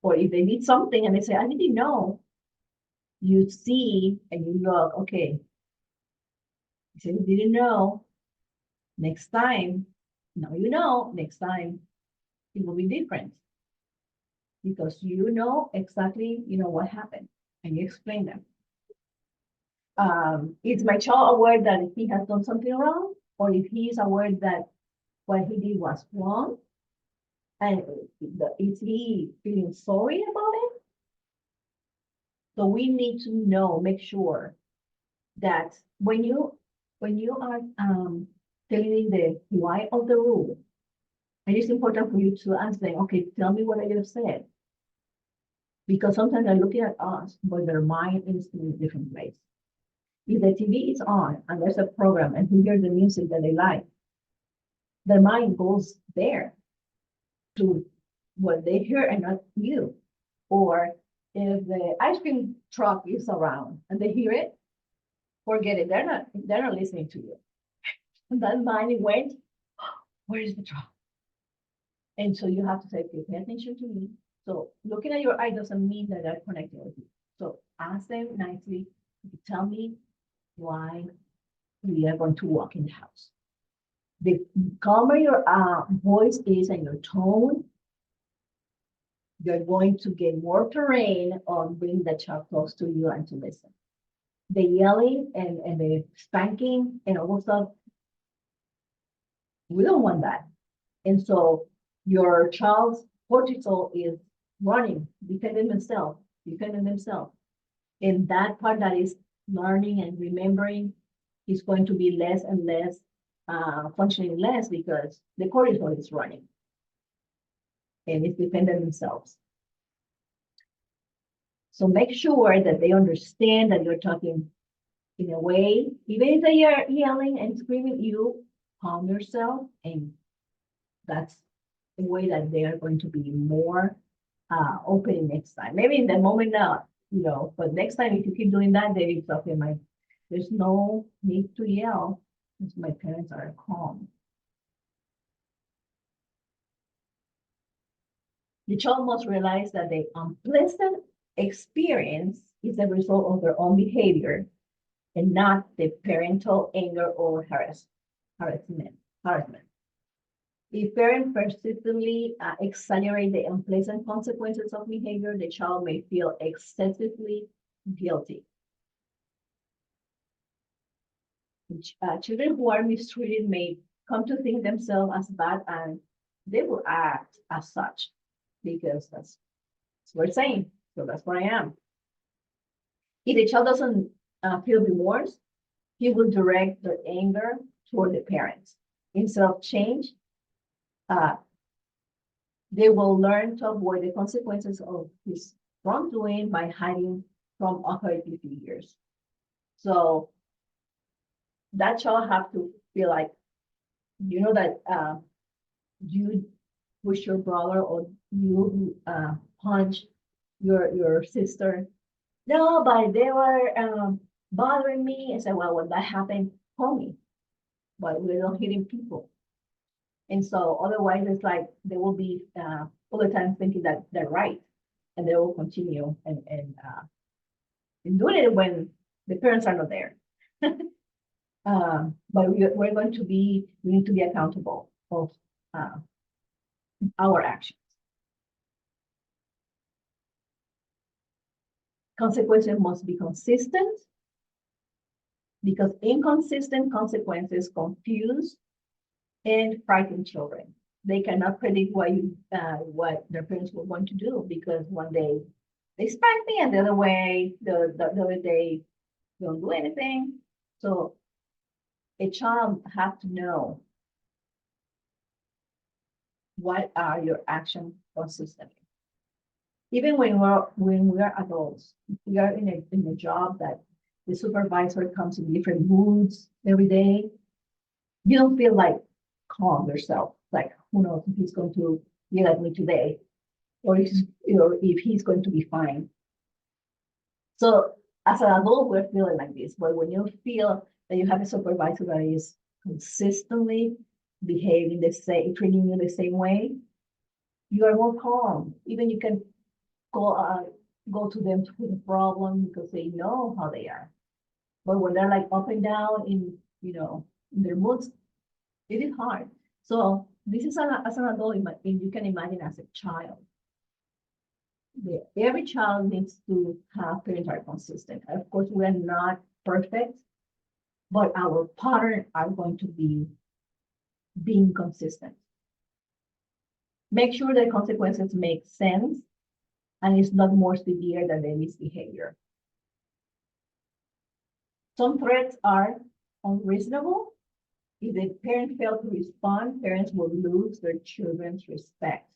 or if they need something and they say, I didn't know, you see and you look, okay, you said you didn't know, next time, now you know, next time it will be different. Because you know exactly, what happened and you explain them. Is my child aware that he has done something wrong? Or if he is aware that what he did was wrong? And is he feeling sorry about it? So we need to know, make sure that when you are telling the why of the rule, it is important for you to ask them, okay, tell me what I just said. Because sometimes they're looking at us, but their mind is in a different place. If the TV is on and there's a program and he hears the music that they like, their mind goes there to what they hear and not you. Or if the ice cream truck is around and they hear it, forget it. They're not listening to you. And that mind went, where is the truck? And so you have to say, okay, pay attention to me. So looking at your eye doesn't mean that they're connected with you. So ask them nicely, tell me why we are going to walk in the house. The calmer your voice is and your tone, you're going to get more terrain on bringing the child close to you and to listen. The yelling and the spanking and all stuff, we don't want that. And so your child's cortisol is running, defending themselves. And that part that is learning and remembering is going to be less and less functioning less because the cortisol is running and it's defending themselves. So make sure that they understand that you're talking in a way, even if they are yelling and screaming, you calm yourself, and that's a way that they are going to be more open next time. Maybe in the moment not, but next time if you keep doing that, they it's okay, there's no need to yell because my parents are calm. The child must realize that the unpleasant experience is a result of their own behavior and not the parental anger or harassment. If parents persistently exaggerate the unpleasant consequences of behavior, the child may feel excessively guilty. Children who are mistreated may come to think themselves as bad and they will act as such because that's what we're saying. So that's what I am. If the child doesn't feel remorse, he will direct the anger toward the parents. Instead of change, they will learn to avoid the consequences of his wrongdoing by hiding from authority figures. So that child have to feel like, that you push your brother or you punch your sister. No, but they were bothering me. I said, well, when that happened, call me. But we're not hitting people. And so otherwise, it's like they will be all the time thinking that they're right, and they will continue and doing it when the parents are not there. But we're going to be, we need to be accountable of uh, our actions. Consequences must be consistent because inconsistent consequences confuse and frighten children. They cannot predict what their parents will want to do because one day they spank me and the other way, the other day don't do anything. So a child has to know what are your actions consistently. Even when we are adults, we are in a job that the supervisor comes in different moods every day. You don't feel like calm yourself, like who knows if he's going to be like me today, or if he's going to be fine. So as an adult, we're feeling like this, but when you feel that you have a supervisor that is consistently behaving the same, treating you the same way, you are more calm. Even you can go to them with a problem because they know how they are. But when they're like up and down in in their moods, it is hard. So this is as an adult, you can imagine as a child. Every child needs to have parents are consistent. Of course, we are not perfect, but our pattern are going to be being consistent. Make sure the consequences make sense and it's not more severe than the misbehavior. Some threats are unreasonable. If the parent fails to respond, parents will lose their children's respect.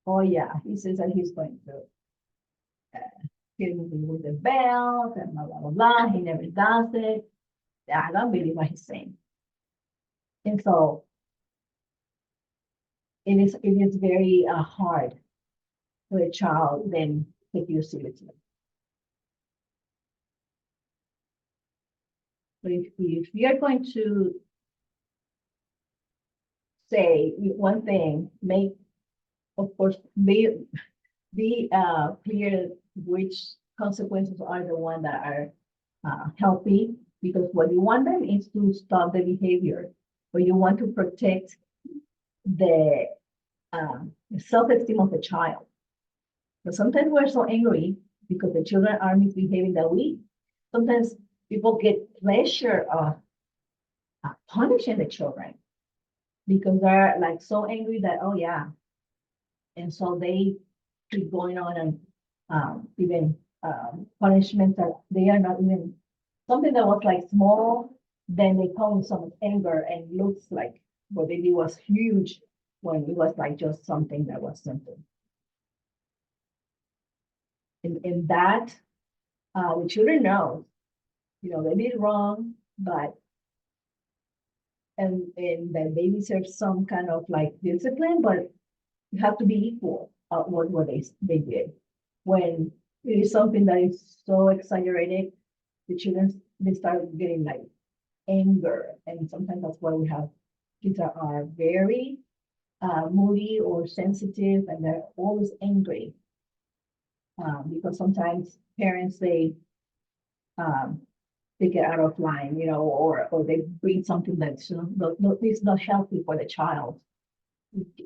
Oh yeah, he says that he's going to hit me with the belt and blah, blah, blah, blah. He never does it. I don't believe what he's saying. And so it is very hard for a child then take you seriously. But if you are going to say one thing, of course, be clear which consequences are the ones that are healthy, because what you want them is to stop the behavior, but you want to protect the self-esteem of the child. But sometimes we're so angry because the children are misbehaving that sometimes people get pleasure of punishing the children because they're like so angry that, oh yeah. And so they keep going on and even punishments that they are not even something that was like small, then they come with so much anger and looks like what they did was huge when it was like just something that was simple. In that, the children know, they did wrong, but and that they deserve some kind of like discipline, but you have to be equal what they did. When it is something that is so exaggerated, the children they start getting like anger, and sometimes that's why we have kids that are very moody or sensitive, and they're always angry because sometimes parents they get out of line, or they bring something that's it's not healthy for the child.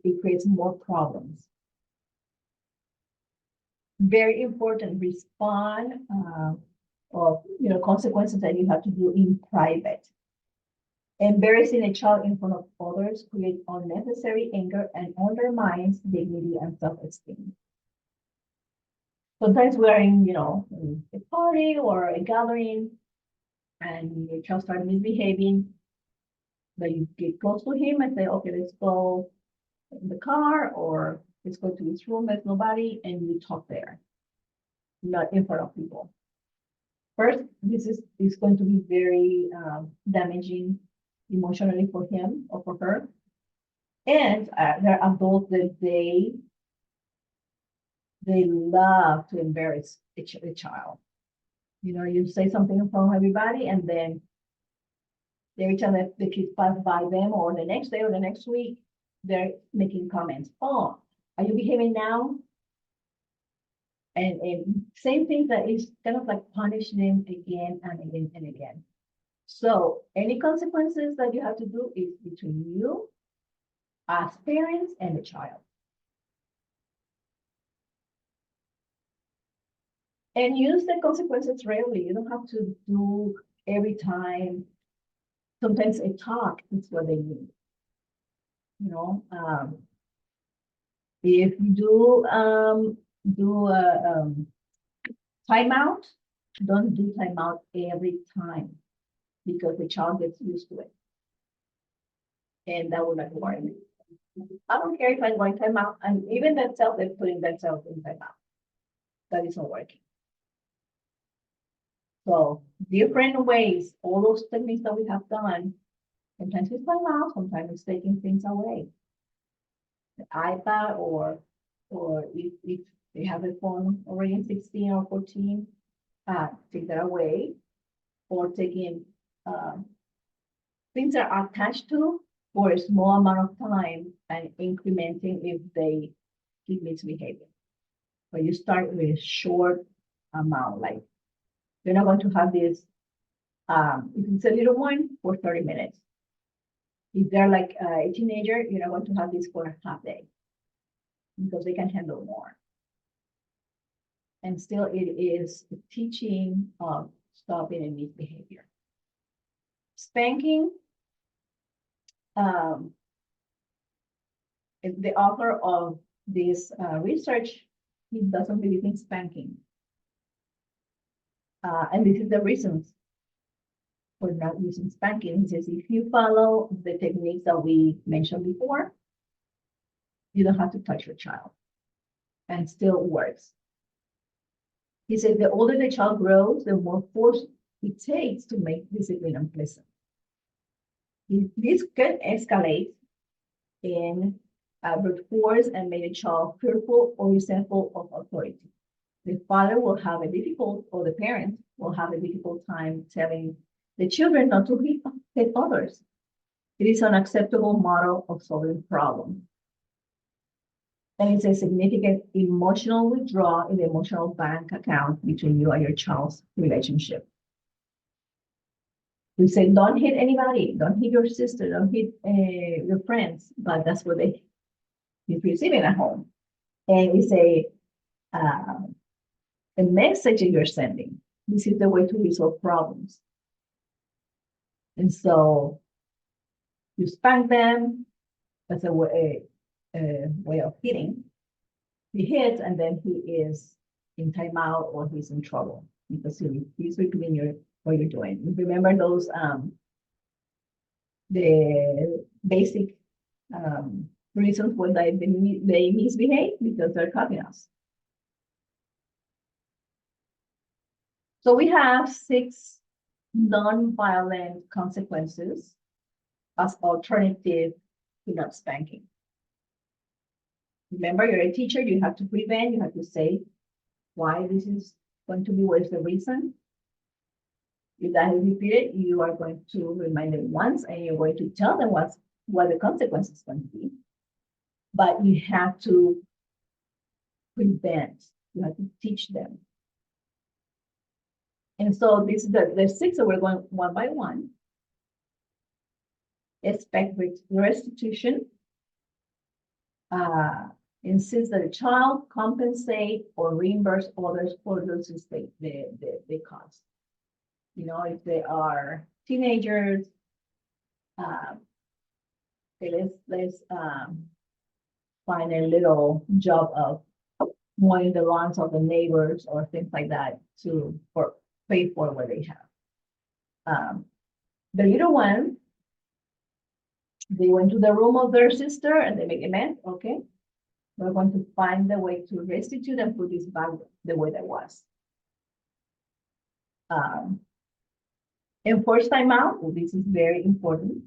It creates more problems. Very important, respond of consequences that you have to do in private. Embarrassing a child in front of others creates unnecessary anger and undermines dignity and self-esteem. Sometimes we're in a party or a gathering and your child starts misbehaving, but you get close to him and say, okay, let's go in the car or let's go to this room, there's nobody, and you talk there, not in front of people. First, this is going to be very damaging emotionally for him or for her. And they're adults that they they love to embarrass a child. You know, you say something in front of everybody, and then every time that the kids pass by them, or the next day or the next week, they're making comments. Oh, are you behaving now? And same thing that is kind of like punish them again and again and again. So any consequences that you have to do is between you as parents and the child. And use the consequences rarely. You don't have to do every time. Sometimes a talk is what they need. You know, if you do a timeout, don't do timeout every time because the child gets used to it. And that will not work. I don't care if I'm going timeout, and even themselves, they're putting themselves in timeout. That isn't working. So different ways, all those techniques that we have done, sometimes it's timeout, sometimes it's taking things away. The iPad or if they have a phone already in 16 or 14, take that away, or taking things that are attached to for a small amount of time and incrementing if they keep misbehaving. But you start with a short amount, like you're not going to have this, if it's a little one, for 30 minutes. If they're like a teenager, you're not going to have this for a half day because they can handle more. And still it is teaching of stopping and misbehavior. Spanking, the author of this research, he doesn't believe in spanking. And this is the reasons for not using spanking. He says, if you follow the techniques that we mentioned before, you don't have to touch your child, and still works. He said, the older the child grows, the more force it takes to make discipline unpleasant. This can escalate in brute force and make a child fearful or resentful of authority. The father will have a difficult, or the parent will have a difficult time telling the children not to hit others. It is an unacceptable model of solving problems. And it's a significant emotional withdrawal in the emotional bank account between you and your child's relationship. We say, don't hit anybody, don't hit your sister, don't hit your friends, but that's what they is receiving at home. And we say, the message that you're sending, this is the way to resolve problems. And so you spank them, that's a way of hitting. He hits, and then he is in timeout or he's in trouble because he's repeating what you're doing. Remember those the basic reasons why they misbehave, because they're copying us. So we have 6 non-violent consequences as alternative to not spanking. Remember, you're a teacher, you have to prevent, you have to say why this is going to be, what is the reason. If that is repeated, you are going to remind them once, and you're going to tell them what the consequence is going to be. But you have to prevent, you have to teach them. And so this is the 6 that we're going one by one. Expect restitution. Insist that a child compensate or reimburse others for those they cause. You know, if they are teenagers, let's find a little job of mowing the lawns of the neighbors or things like that to pay for what they have. The little one, they went to the room of their sister and they make a mess. Okay, we're going to find the way to restitute and put this back the way that was. Enforced timeout. Well, this is very important.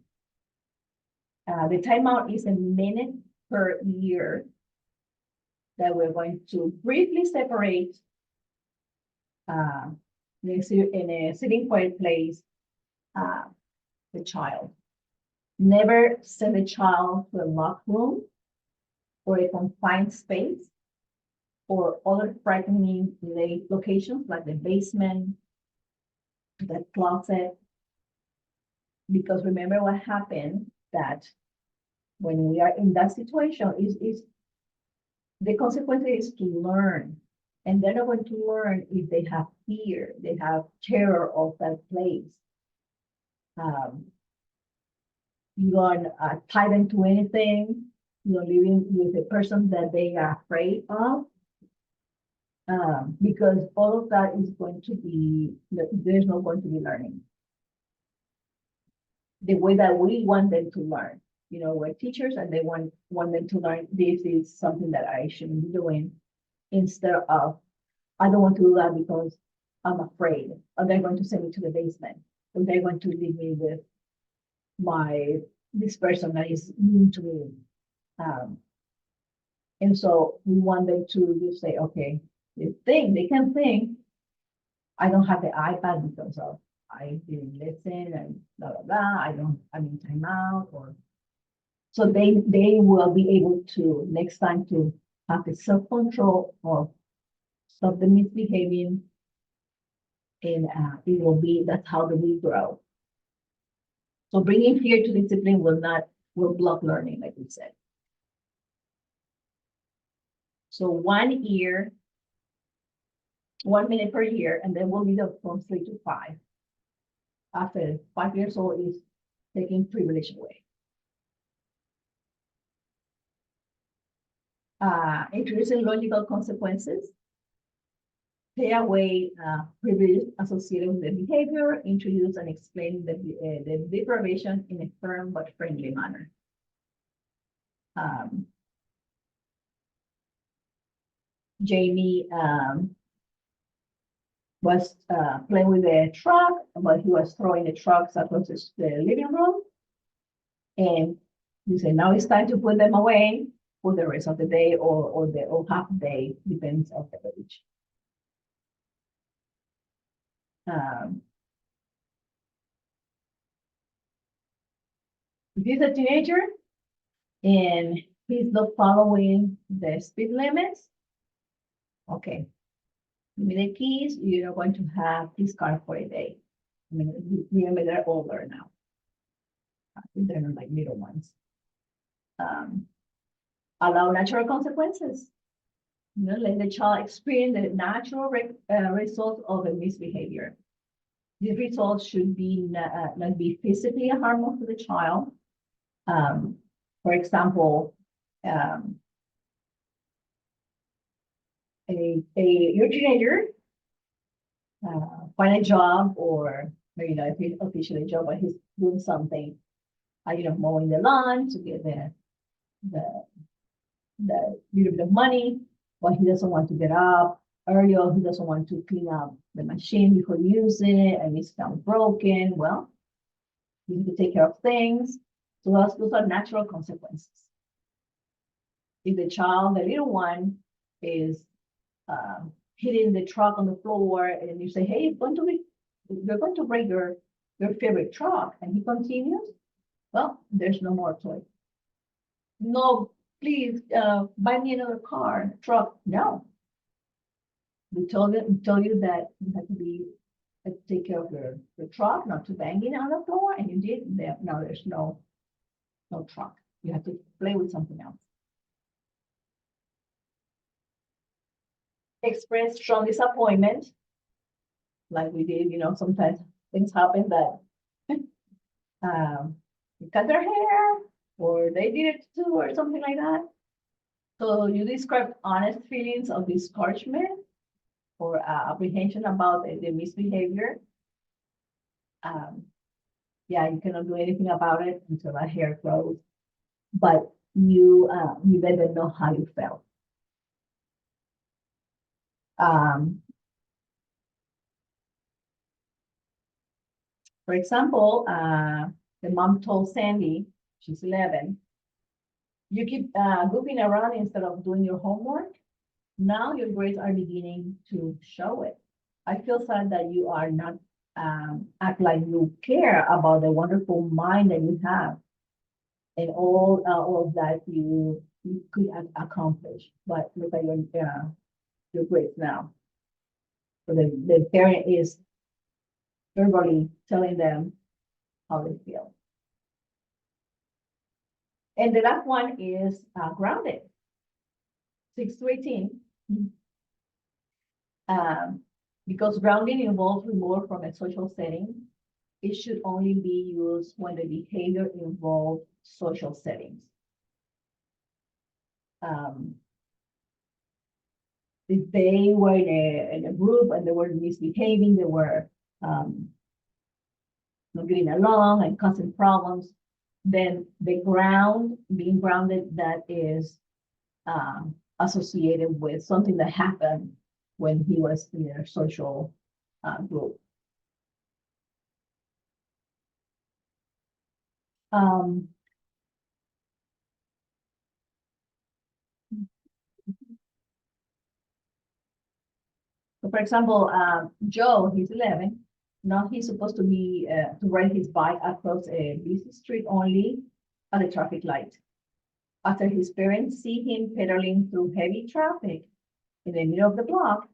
The timeout is a minute per year that we're going to briefly separate in a sitting quiet place uh, the child. Never send a child to a locked room or a confined space or other frightening locations like the basement, the closet. Because remember what happened, that when we are in that situation, is the consequence is to learn. And they're not going to learn if they have fear, they have terror of that place. You don't tie them to anything. You're living with a person that they are afraid of. Because all of that is going to be, there's not going to be learning the way that we want them to learn. You know, we're teachers and they want them to learn this is something that I shouldn't be doing, instead of, I don't want to do that because I'm afraid, or they're going to send me to the basement, or they're going to leave me with this person that is mean to me. And so we want them to just say, okay, they can think, I don't have the iPad because of I didn't listen and blah blah blah. I'm in timeout, or so they will be able to next time to have the self-control or stop the misbehaving, and it will be that's how we grow. So bringing fear to discipline will block learning, like we said. So 1 year, 1 minute per year, and then we'll be from 3 to 5. After 5 years old is taking privilege away. Introducing logical consequences. Take away privilege associated with the behavior. Introduce and explain the deprivation in a firm but friendly manner. Jamie was playing with the truck, but he was throwing the trucks across the living room. And he said, now it's time to put them away for the rest of the day or half day, depends on the age. If he's a teenager and he's not following the speed limits, okay, give me the keys, you're not going to have this car for a day. I mean, remember, they're older now. They're not like little ones. Allow natural consequences. You know, let the child experience the natural results of a misbehavior. These results should be not be physically harmful to the child. For example, your teenager find a job, or maybe not officially a job, but he's doing something, mowing the lawn to get the little bit of money, but he doesn't want to get up early, or he doesn't want to clean up the machine before using it, and it's found broken. Well, you need to take care of things. So those are natural consequences. If the child, the little one, is hitting the truck on the floor, and you say, hey, you're going to break your favorite truck, and he continues, well, there's no more toy. No, please buy me another truck. No. We told you that you have to take care of your truck, not to bang it on the floor, and you did. Now there's no truck. You have to play with something else. Express strong disappointment, like we did. Sometimes things happen that they cut their hair, or they did it too, or something like that. So you describe honest feelings of discouragement or apprehension about the misbehavior. Yeah, you cannot do anything about it until that hair grows, but you let them know how you felt. For example, the mom told Sandy, she's 11, you keep goofing around instead of doing your homework, Now your grades are beginning to show it. I feel sad that you are not act like you care about the wonderful mind that you have and all of that you could accomplish. But look at your grades now. So the parent is verbally telling them how they feel. And the last one is grounded. 6 to 18. Because grounding involves removal from a social setting, it should only be used when the behavior involves social settings. If they were in a group and they were misbehaving, they were not getting along and causing problems, then being grounded, that is associated with something that happened when he was in a social group. So for example, Joe, he's 11. Now he's supposed to be to ride his bike across a busy street only at a traffic light. After his parents see him pedaling through heavy traffic in the middle of the block,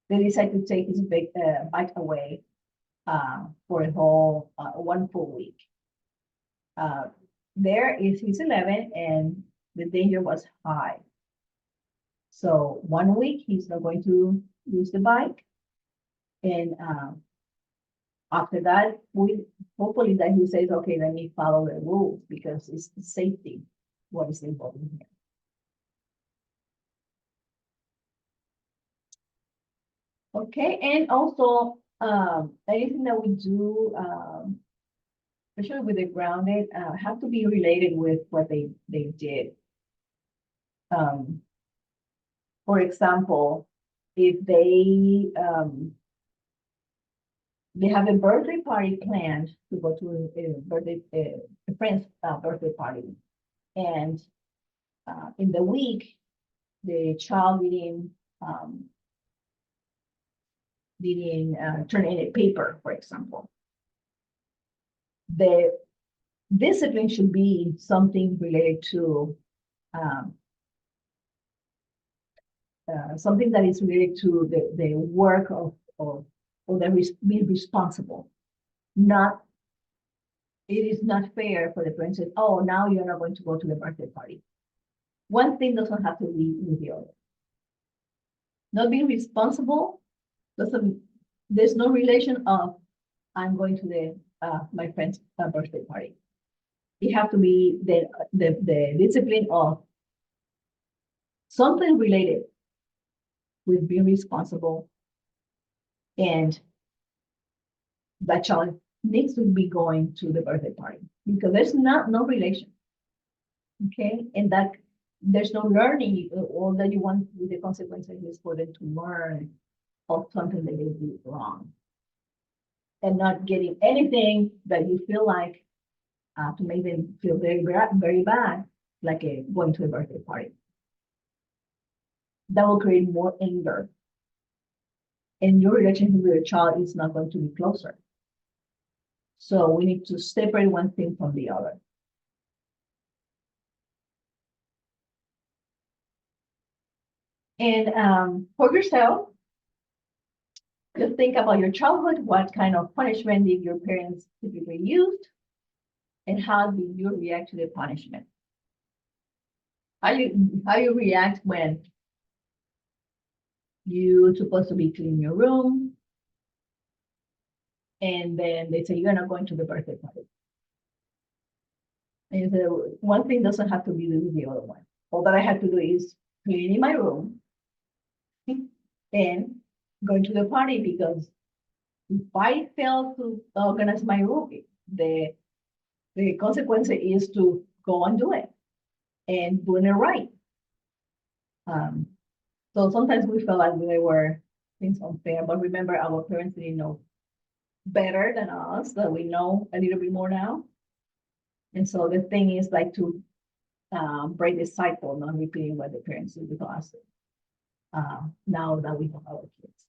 they decide to take his bike away for a whole 1 full week. There is he's 11 and the danger was high. So 1 week he's not going to use the bike, and after that, we hopefully that he says, okay, let me follow the rules because it's safety what is involved in here. Okay, and also anything that we do, especially with the grounded, have to be related with what they did. For example, if they have a birthday party planned to go to a friend's birthday party, and in the week the child didn't turn in a paper, for example, the discipline should be something related to something that is related to the work of being responsible. Not, it is not fair for the parents to say, oh, now you're not going to go to the birthday party. One thing doesn't have to be with the other. Not being responsible doesn't, there's no relation of I'm going to the my friend's birthday party. It have to be the discipline of something related with being responsible, and that child needs to be going to the birthday party because there's no relation. Okay, and that there's no learning. All that you want with the consequences is for them to learn of something that they did wrong, and not getting anything that you feel like to make them feel very bad, like going to a birthday party. That will create more anger, and your relationship with your child is not going to be closer. So we need to separate one thing from the other. And for yourself, just think about your childhood. What kind of punishment did your parents typically use? And how did you react to the punishment? How you react when you're supposed to be cleaning your room, and then they say you're not going to the birthday party. And you say, one thing doesn't have to be with the other one. All that I have to do is cleaning my room and going to the party, because if I fail to organize my room, the consequence is to go and do it and doing it right. So sometimes we feel like they were things unfair, but remember, our parents didn't know better than us, that we know a little bit more now. And so the thing is like to break the cycle, not repeating what the parents do to us. now that we have our kids.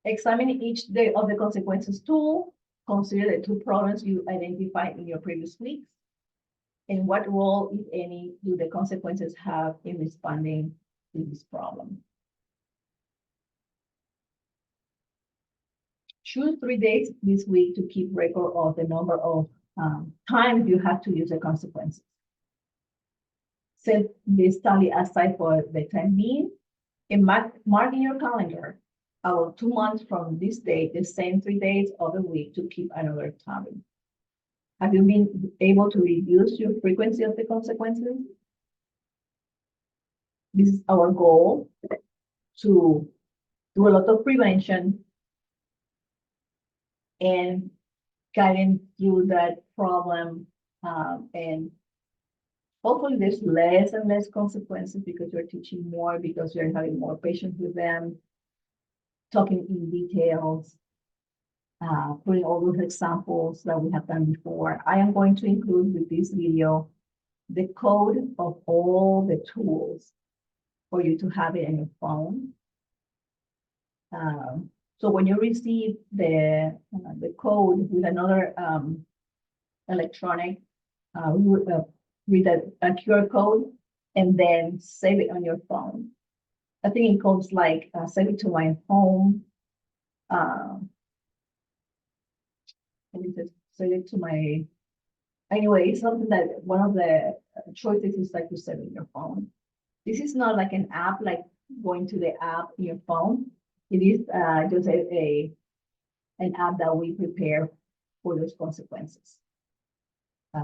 Examine each day of the consequences tool. Consider the 2 problems you identified in your previous weeks. And what role, if any, do the consequences have in responding to this problem? Choose 3 days this week to keep record of the number of times you have to use the consequences. Set this tally aside for the time being and mark in your calendar about 2 months from this date, the same 3 days of the week to keep another tally. Have you been able to reduce your frequency of the consequences? This is our goal, to do a lot of prevention and guiding through that problem, and hopefully there's less and less consequences because you're teaching more, because you're having more patience with them, talking in details, putting all those examples that we have done before. I am going to include with this video the code of all the tools for you to have it in your phone. So when you receive the code with another electronic, read a QR code and then save it on your phone. I think it comes like save it to my home. Let me just save it to my. Anyway, it's something that one of the choices is like to save it in your phone. This is not like an app, like going to the app in your phone. It is just an app that we prepare for those consequences.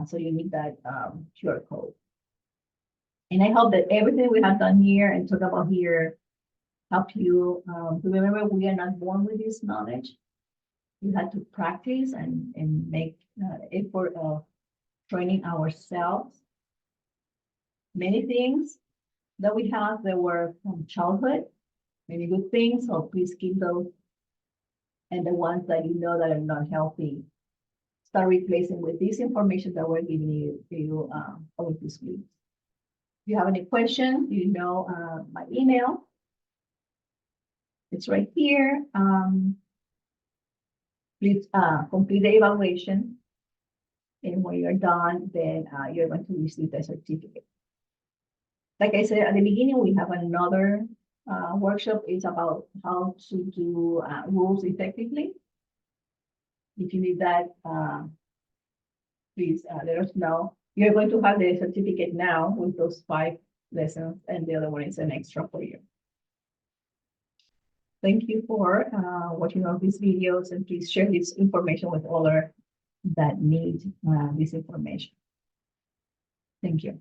So you need that QR code. And I hope that everything we have done here and talk about here help you to remember we are not born with this knowledge. We had to practice and make effort of training ourselves. Many things that we have that were from childhood, many good things, so please keep those. And the ones that you know that are not healthy, start replacing with this information that we're giving you over this week. If you have any questions, you know my email. It's right here. Please complete the evaluation. And when you're done, then you're going to receive the certificate. Like I said at the beginning, we have another workshop. It's about how to do rules effectively. If you need that, please let us know. You're going to have the certificate now with those 5 lessons, and the other one is an extra for you. Thank you for watching all these videos, and please share this information with others that need this information. Thank you.